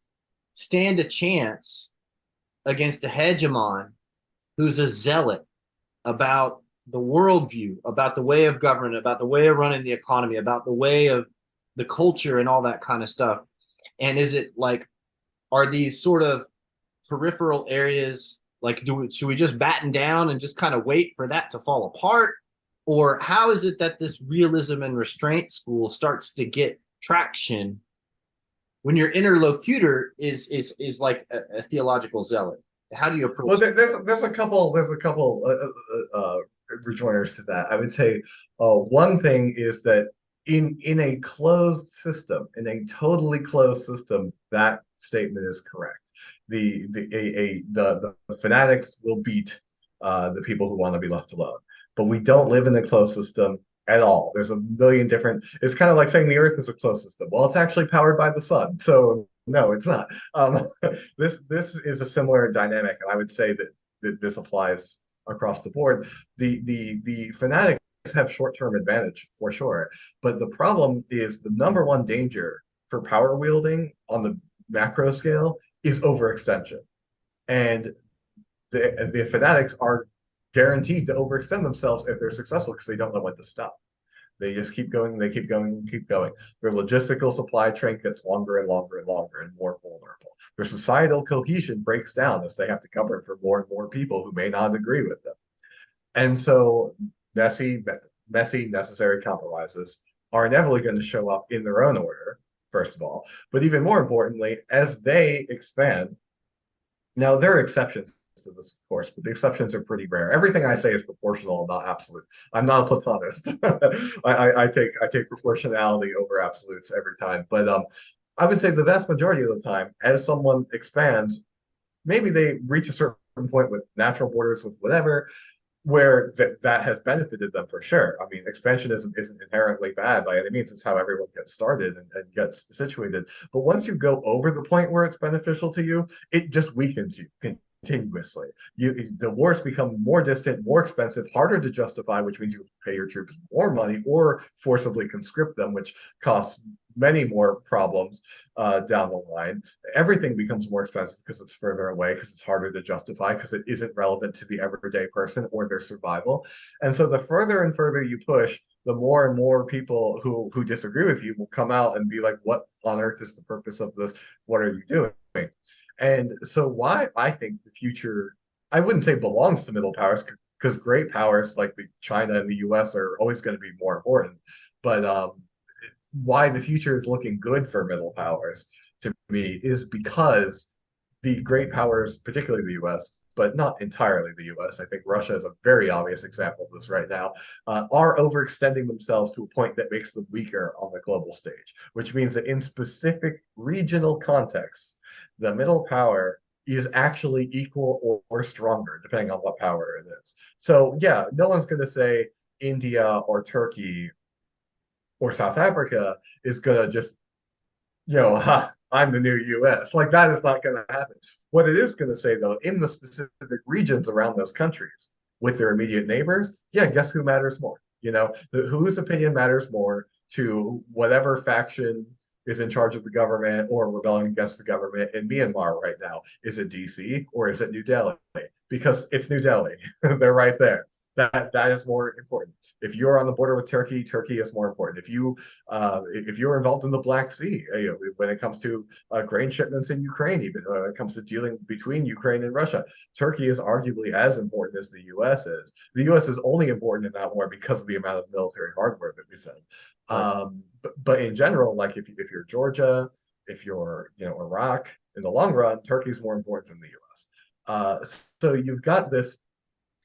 S1: stand a chance against a hegemon who's a zealot about the worldview, about the way of government, about the way of running the economy, about the way of the culture and all that kind of stuff? And is it like, are these sort of peripheral areas, like, should we just batten down and just kind of wait for that to fall apart? Or how is it that this realism and restraint school starts to get traction when your interlocutor is like a theological zealot? How do you approach
S2: Well, there's a couple rejoinders to that. I would say one thing is that in a closed system, in a totally closed system, that statement is correct. The fanatics will beat the people who want to be left alone. But we don't live in a closed system at all. There's a million different. It's kind of like saying the Earth is a closed system. Well, it's actually powered by the sun, so no, it's not. This is a similar dynamic, and I would say that this applies across the board. The fanatics have short-term advantage for sure, but the problem is the number one danger for power wielding on the macro scale is overextension. And the fanatics are guaranteed to overextend themselves if they're successful because they don't know when to stop. They just keep going, they keep going, keep going. Their logistical supply chain gets longer and longer and longer and more vulnerable. Their societal cohesion breaks down as they have to cover for more and more people who may not agree with them. And so messy, necessary compromises are inevitably going to show up in their own order, first of all. But even more importantly, as they expand, now there are exceptions to this, of course, but the exceptions are pretty rare. Everything I say is proportional, not absolute. I'm not a Platonist. I take proportionality over absolutes every time. But I would say the vast majority of the time, as someone expands, maybe they reach a certain point with natural borders, with whatever, where that has benefited them for sure. I mean, expansionism isn't inherently bad by any means. It's how everyone gets started and gets situated. But once you go over the point where it's beneficial to you, it just weakens you continuously. The wars become more distant, more expensive, harder to justify, which means you pay your troops more money or forcibly conscript them, which costs many more problems down the line. Everything becomes more expensive because it's further away, because it's harder to justify, because it isn't relevant to the everyday person or their survival. And so the further and further you push, the more and more people who disagree with you will come out and be like, what on earth is the purpose of this? What are you doing? And so why I think the future, I wouldn't say belongs to middle powers, because great powers like the China and the US are always going to be more important. But why the future is looking good for middle powers to me is because the great powers, particularly the US, but not entirely the US, I think Russia is a very obvious example of this right now, are overextending themselves to a point that makes them weaker on the global stage, which means that in specific regional contexts, the middle power is actually equal or stronger, depending on what power it is. So, yeah, no one's going to say India or Turkey or South Africa is going to just, ha, I'm the new US. Like that is not going to happen. What it is going to say, though, in the specific regions around those countries with their immediate neighbors, yeah, guess who matters more? Whose opinion matters more to whatever faction is in charge of the government or rebelling against the government in Myanmar right now? Is it DC or is it New Delhi? Because it's New Delhi. They're right there. that is more important. If you're on the border with Turkey, Turkey is more important. If you're involved in the Black Sea, when it comes to grain shipments in Ukraine, even when it comes to dealing between Ukraine and Russia, Turkey is arguably as important as the U.S. is. The U.S. is only important in that war because of the amount of military hardware that we send.
S1: Right.
S2: But in general, like if you're Georgia, if you're Iraq, in the long run, Turkey's more important than the U.S. So you've got this,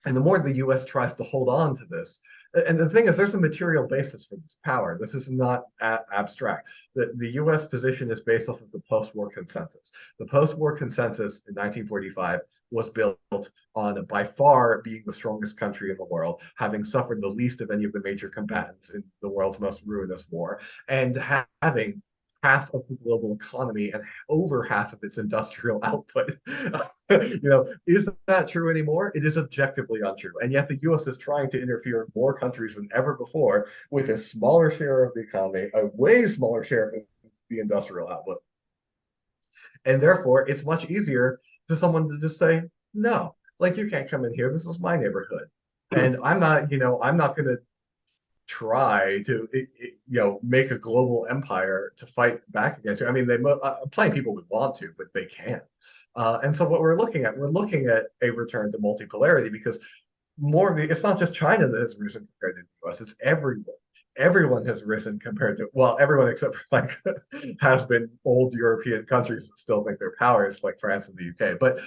S2: and the more the U.S. tries to hold on to this, and the thing is, there's a material basis for this power. This is not abstract. The U.S. position is based off of the post-war consensus. The post-war consensus in 1945 was built on by far being the strongest country in the world, having suffered the least of any of the major combatants in the world's most ruinous war, and having half of the global economy and over half of its industrial output. Is that true anymore? It is objectively untrue. And yet the US is trying to interfere in more countries than ever before with a smaller share of the economy, a way smaller share of the industrial output. And therefore, it's much easier for someone to just say, no, like you can't come in here. This is my neighborhood. And I'm not going to try to make a global empire to fight back against you. I mean, plenty of people would want to, but they can't. And so what we're looking at a return to multipolarity because it's not just China that has risen compared to the US, it's everyone. Everyone has risen compared to, well, everyone except for like has been old European countries that still think they're powers like France and the UK. But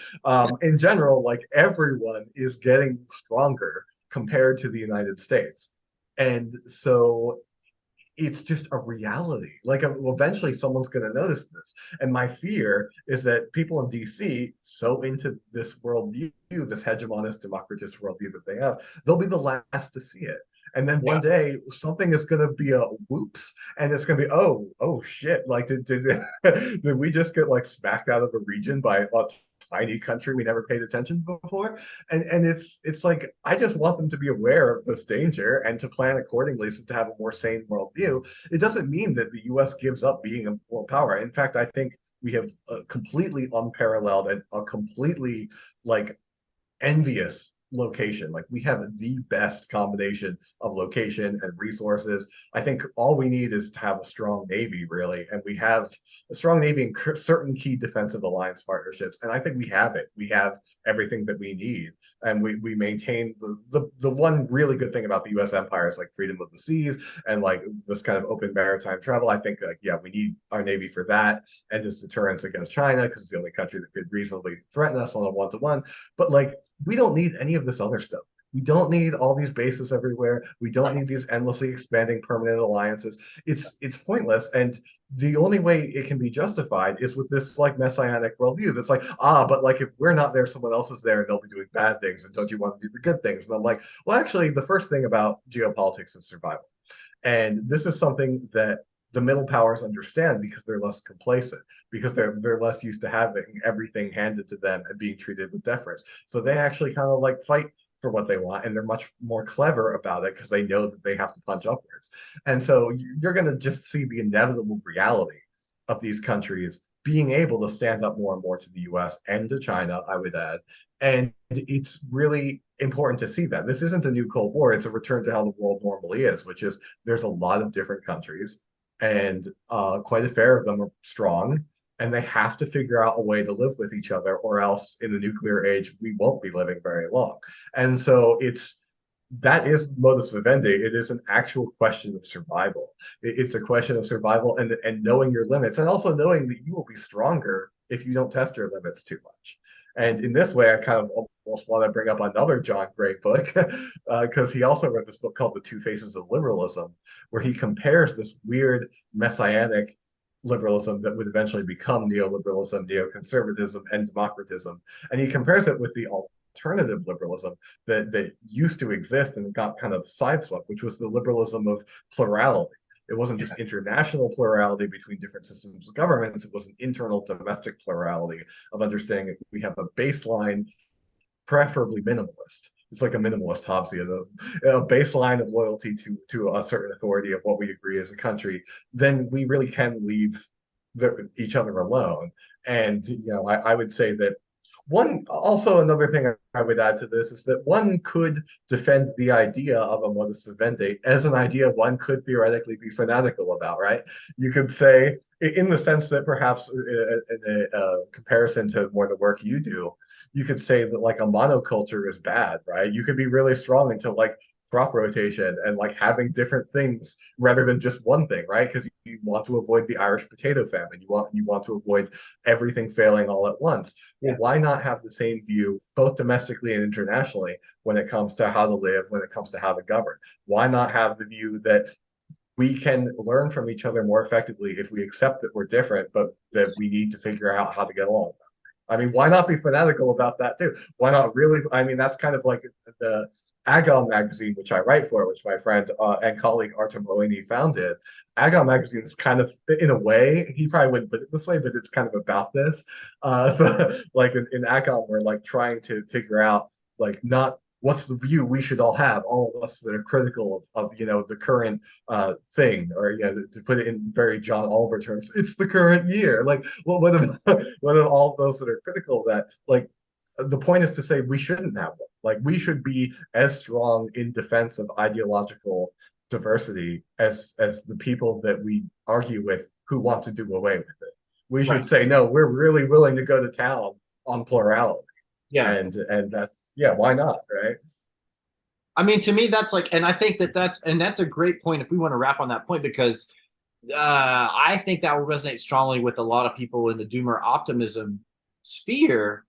S2: in general, like everyone is getting stronger compared to the United States. And so it's just a reality. Like eventually someone's going to notice this. And my fear is that people in DC, so into this worldview, this hegemonist democratist worldview that they have, they'll be the last to see it. And then one day something is going to be a whoops, and it's going to be oh shit! Like did we just get like smacked out of a region by a tiny country we never paid attention to before? And it's like I just want them to be aware of this danger and to plan accordingly, so to have a more sane worldview. It doesn't mean that the U.S. gives up being a world power. In fact, I think we have a completely unparalleled and a completely like envious location. Like we have the best combination of location and resources. I think all we need is to have a strong Navy, really. And we have a strong Navy and certain key defensive alliance partnerships. And I think we have it. We have everything that we need. And we maintain the one really good thing about the US empire is like freedom of the seas and like this kind of open maritime travel. I think yeah, we need our Navy for that and just deterrence against China because it's the only country that could reasonably threaten us on a one-to-one. But like we don't need any of this other stuff. We don't need all these bases everywhere. We don't need these endlessly expanding permanent alliances. It's pointless. And the only way it can be justified is with this like messianic worldview that's like, but like if we're not there, someone else is there and they'll be doing bad things. And don't you want to do the good things? And I'm like, well, actually, the first thing about geopolitics is survival. And this is something that the middle powers understand because they're less complacent, because they're less used to having everything handed to them and being treated with deference. So they actually kind of like fight for what they want, and they're much more clever about it because they know that they have to punch upwards. And so you're going to just see the inevitable reality of these countries being able to stand up more and more to the US and to China, I would add. And it's really important to see that. This isn't a new Cold War, it's a return to how the world normally is, which is there's a lot of different countries and quite a fair of them are strong, and they have to figure out a way to live with each other, or else in the nuclear age we won't be living very long. And so that is modus vivendi. It is an actual question of survival. It's a question of survival and knowing your limits, and also knowing that you will be stronger if you don't test your limits too much. And in this way, I kind of almost want to bring up another John Gray book because he also wrote this book called The Two Faces of Liberalism, where he compares this weird messianic liberalism that would eventually become neoliberalism, neoconservatism, and democratism. And he compares it with the alternative liberalism that used to exist and got kind of sideswept, which was the liberalism of plurality. It wasn't just international plurality between different systems of governments. It was an internal domestic plurality of understanding we have a baseline, preferably minimalist. It's like a minimalist Hobbesian, a baseline of loyalty to a certain authority of what we agree as a country. Then we really can leave each other alone. And I would say that One also another thing I would add to this is that one could defend the idea of a modus vivendi as an idea one could theoretically be fanatical about, right? You could say, in the sense that perhaps in a comparison to more the work you do, you could say that like a monoculture is bad, right? You could be really strong into like crop rotation and like having different things rather than just one thing, right? Because you want to avoid the Irish potato famine. You want to avoid everything failing all at once. Well,
S1: Yeah.
S2: why not have the same view both domestically and internationally when it comes to how to live, when it comes to how to govern? Why not have the view that we can learn from each other more effectively if we accept that we're different, but that we need to figure out how to get along? I mean, why not be fanatical about that too? Why not really? I mean, that's kind of like the Agon magazine, which I write for, which my friend and colleague Artem Roini founded. Agon magazine is kind of, in a way, he probably wouldn't put it this way, but it's kind of about this. So, like in Agon, we're like trying to figure out like not what's the view we should all have, all of us that are critical of the current thing, or to put it in very John Oliver terms, it's the current year. Like, well, what of all of those that are critical of that? Like, the point is to say we shouldn't have one. Like, we should be as strong in defense of ideological diversity as the people that we argue with who want to do away with it. We
S1: Right.
S2: should say no. We're really willing to go to town on plurality,
S1: Yeah.
S2: and that's yeah. Why not, right?
S1: I mean, to me, that's like, and I think that's a great point if we want to wrap on that point, because I think that will resonate strongly with a lot of people in the doomer optimism sphere,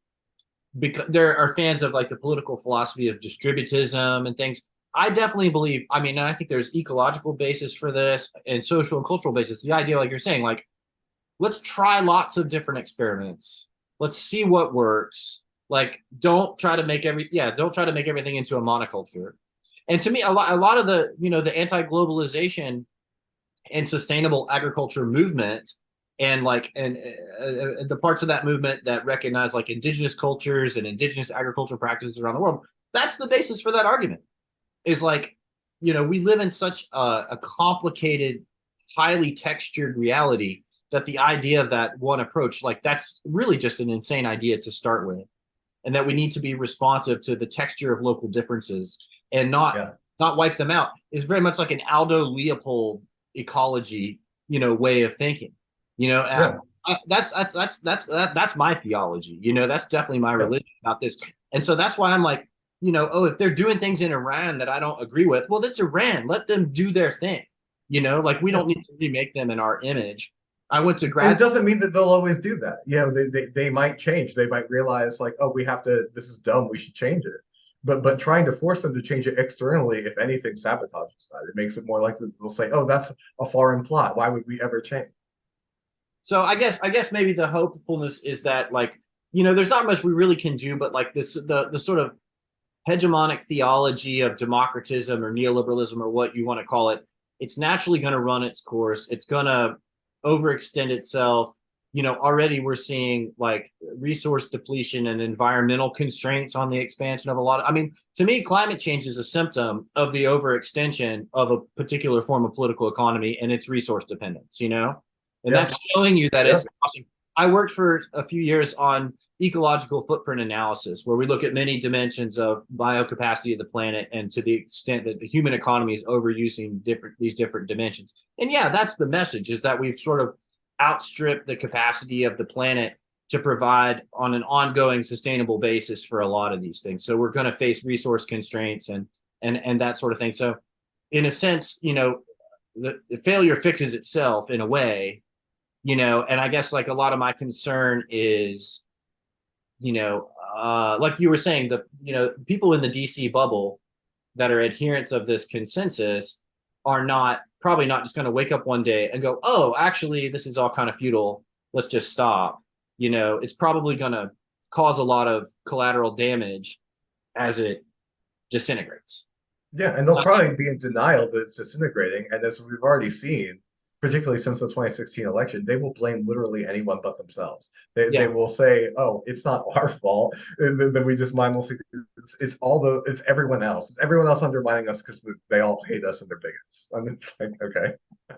S1: because there are fans of like the political philosophy of distributism and things. I definitely believe, I mean, and I think there's ecological basis for this and social and cultural basis. The idea, like you're saying, like, let's try lots of different experiments. Let's see what works. Like, don't try to make everything into a monoculture. And to me, a lot of the anti-globalization and sustainable agriculture movement, and the parts of that movement that recognize like indigenous cultures and indigenous agriculture practices around the world, that's the basis for that argument. Is like, we live in such a complicated, highly textured reality that the idea of that one approach, like, that's really just an insane idea to start with, and that we need to be responsive to the texture of local differences and not
S2: Yeah,
S1: not wipe them out, is very much like an Aldo Leopold ecology, way of thinking. You know,
S2: yeah,
S1: that's my theology. That's definitely my
S2: yeah.
S1: religion about this, and so that's why I'm like, oh, if they're doing things in Iran that I don't agree with, well, that's Iran. Let them do their thing. Like, we
S2: Yeah.
S1: don't need to remake them in our image. I went to
S2: And it
S1: grad school.
S2: doesn't mean that they'll always do that. They might change. They might realize like, oh, we have to, this is dumb, we should change it. But trying to force them to change it externally, if anything, sabotages that. It makes it more likely they'll say, oh, that's a foreign plot. Why would we ever change?
S1: So I guess maybe the hopefulness is that, like, there's not much we really can do, but like this the sort of hegemonic theology of democratism or neoliberalism or what you want to call it, it's naturally going to run its course. It's going to overextend itself. Already we're seeing like resource depletion and environmental constraints on the expansion of a lot of, I mean, to me, climate change is a symptom of the overextension of a particular form of political economy and its resource dependence. And
S2: Yeah,
S1: that's showing you that
S2: yeah,
S1: it's crossing. I worked for a few years on ecological footprint analysis, where we look at many dimensions of biocapacity of the planet, and to the extent that the human economy is overusing these different dimensions. And yeah, that's the message: is that we've sort of outstripped the capacity of the planet to provide on an ongoing sustainable basis for a lot of these things. So we're going to face resource constraints and that sort of thing. So in a sense, the failure fixes itself in a way. And I guess like a lot of my concern is, like you were saying, the people in the DC bubble that are adherents of this consensus are not probably not just going to wake up one day and go, oh, actually, this is all kind of futile. Let's just stop. It's probably going to cause a lot of collateral damage as it disintegrates.
S2: yeah. And they'll probably be in denial that it's disintegrating. And as we've already seen, particularly since the 2016 election, they will blame literally anyone but themselves. They
S1: Yeah.
S2: will say, "Oh, it's not our fault," and then we just mindlessly it's everyone else. It's everyone else undermining us because they all hate us and they're bigots. And it's like, okay,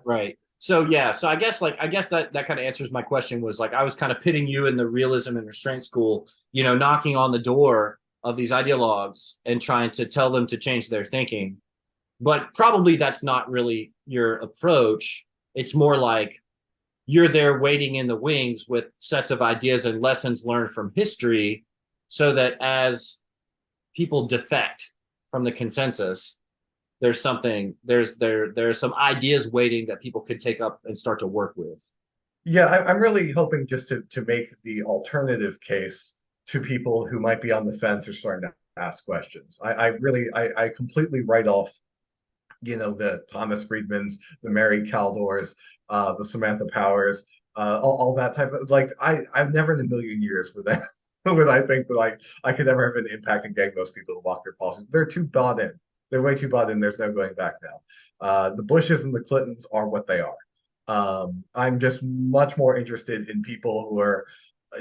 S1: Right. So yeah, so I guess that kind of answers my question was like I was kind of pitting you in the realism and restraint school, knocking on the door of these ideologues and trying to tell them to change their thinking. But probably that's not really your approach. It's more like you're there waiting in the wings with sets of ideas and lessons learned from history so that as people defect from the consensus, there's some ideas waiting that people could take up and start to work with.
S2: Yeah, I'm really hoping just to make the alternative case to people who might be on the fence or starting to ask questions. I completely write off, the Thomas Friedmans, the Mary Kaldors, the Samantha Powers, all that type of like I've never in a million years would that would I think that like I could ever have an impact in getting those people to walk their policies. They're too bought in. They're way too bought in. There's no going back now. The Bushes and the Clintons are what they are. I'm just much more interested in people who are,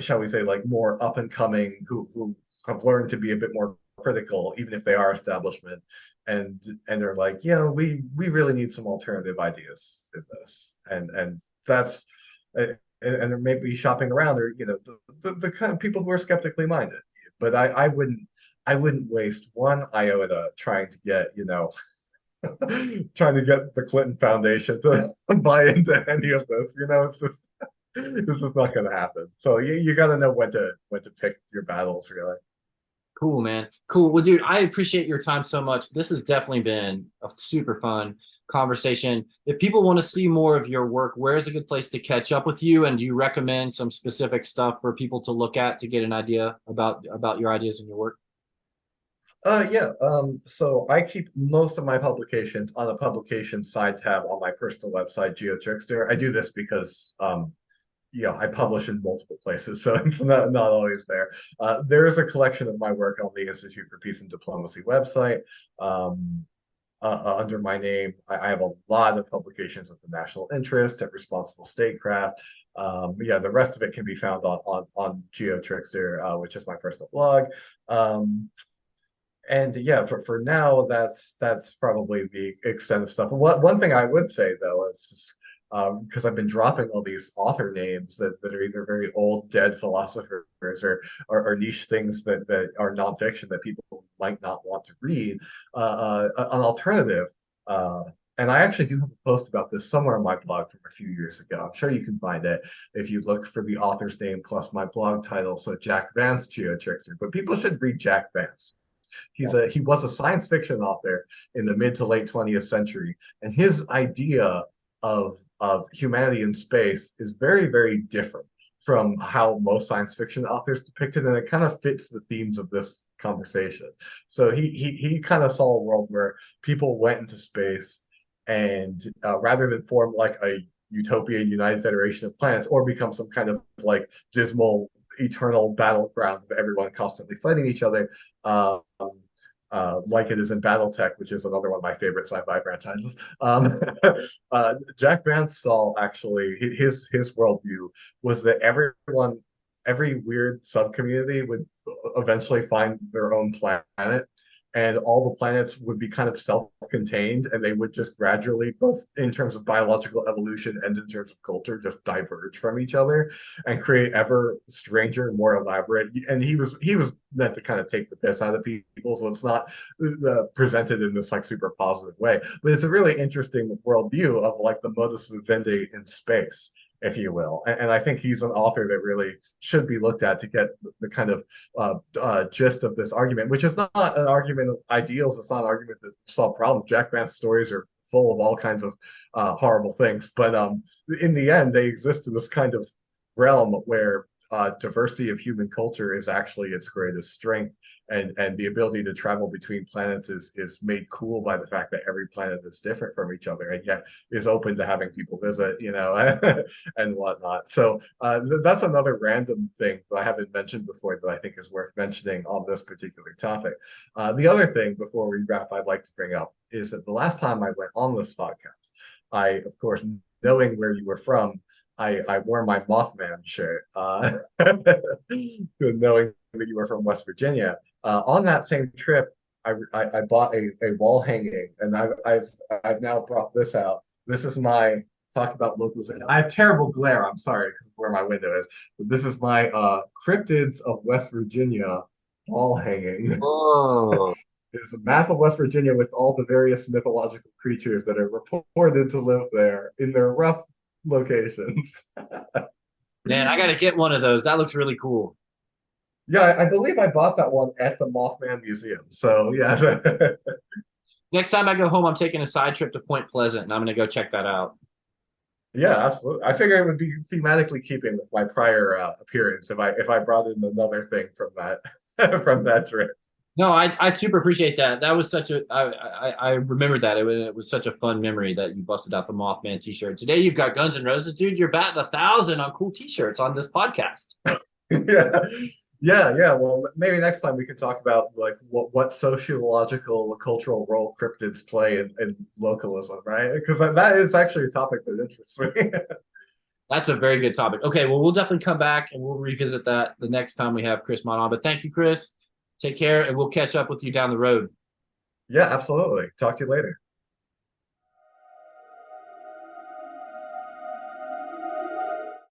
S2: shall we say, like more up and coming, who have learned to be a bit more critical, even if they are establishment, and they're like, we really need some alternative ideas in this, and that's and there may be shopping around, or the kind of people who are skeptically minded, but I wouldn't waste one iota trying to get trying to get the Clinton Foundation to buy into any of this. It's just this is not going to happen. So you got to know when to pick your battles, really.
S1: Cool, man. Cool. Well, dude, I appreciate your time so much. This has definitely been a super fun conversation. If people want to see more of your work, where is a good place to catch up with you? And do you recommend some specific stuff for people to look at to get an idea about your ideas and your work?
S2: Yeah. So I keep most of my publications on a publication side tab on my personal website, GeoTrickster. I do this because I publish in multiple places, so it's not always there. There is a collection of my work on the Institute for Peace and Diplomacy website. Under my name, I have a lot of publications of the national interest at Responsible Statecraft. Yeah, the rest of it can be found on GeoTrickster, which is my personal blog. And yeah, for now, that's probably the extent of stuff. One thing I would say though is because I've been dropping all these author names that are either very old dead philosophers or niche things that are nonfiction that people might not want to read. An alternative, and I actually do have a post about this somewhere on my blog from a few years ago. I'm sure you can find it if you look for the author's name plus my blog title. So Jack Vance, Geotrickster. But people should read Jack Vance. He was a science fiction author in the mid to late 20th century, and his idea of humanity in space is very, very different from how most science fiction authors depict it, and it kind of fits the themes of this conversation. So he kind of saw a world where people went into space, and rather than form like a utopia united federation of planets or become some kind of like dismal eternal battleground of everyone constantly fighting each other, like it is in BattleTech, which is another one of my favorite sci-fi franchises. Jack Vance saw actually his worldview was that every weird subcommunity would eventually find their own planet, and all the planets would be kind of self-contained, and they would just gradually, both in terms of biological evolution and in terms of culture, just diverge from each other and create ever stranger, more elaborate. And he was meant to kind of take the piss out of people, so it's not presented in this like super positive way. But it's a really interesting worldview of like the modus vivendi in space, if you will. And I think he's an author that really should be looked at to get the kind of gist of this argument, which is not an argument of ideals. It's not an argument that solve problems. Jack Vance's stories are full of all kinds of horrible things, but in the end, they exist in this kind of realm where diversity of human culture is actually its greatest strength, and the ability to travel between planets is made cool by the fact that every planet is different from each other, and yet is open to having people visit, and whatnot. So that's another random thing that I haven't mentioned before that I think is worth mentioning on this particular topic. The other thing before we wrap, I'd like to bring up is that the last time I went on this podcast, I, of course, knowing where you were from, I wore my Mothman shirt, knowing that you were from West Virginia. On that same trip, I bought a wall hanging, and I've now brought this out. This is my talk about localization. I have terrible glare. I'm sorry because where my window is. But this is my cryptids of West Virginia wall hanging.
S1: Oh,
S2: It's a map of West Virginia with all the various mythological creatures that are reported to live there in their rough locations.
S1: man, I got to get one of those. That looks really cool.
S2: Yeah, I believe I bought that one at the Mothman Museum. So yeah,
S1: Next time I go home, I'm taking a side trip to Point Pleasant, and I'm going to go check that out.
S2: yeah, absolutely. I figure it would be thematically keeping with my prior appearance if I brought in another thing from that from that trip.
S1: No, I super appreciate that. That was such a I remember that it was such a fun memory that you busted out the Mothman T-shirt. Today you've got Guns N' Roses, dude. You're batting 1,000 on cool T-shirts on this podcast.
S2: Yeah. Yeah. Well, maybe next time we can talk about like what sociological cultural role cryptids play in localism, right? Because that is actually a topic that interests me.
S1: That's a very good topic. Okay, well we'll definitely come back and we'll revisit that the next time we have Chris Mott on. But thank you, Chris. Take care, and we'll catch up with you down the road.
S2: Yeah, absolutely. Talk to you later.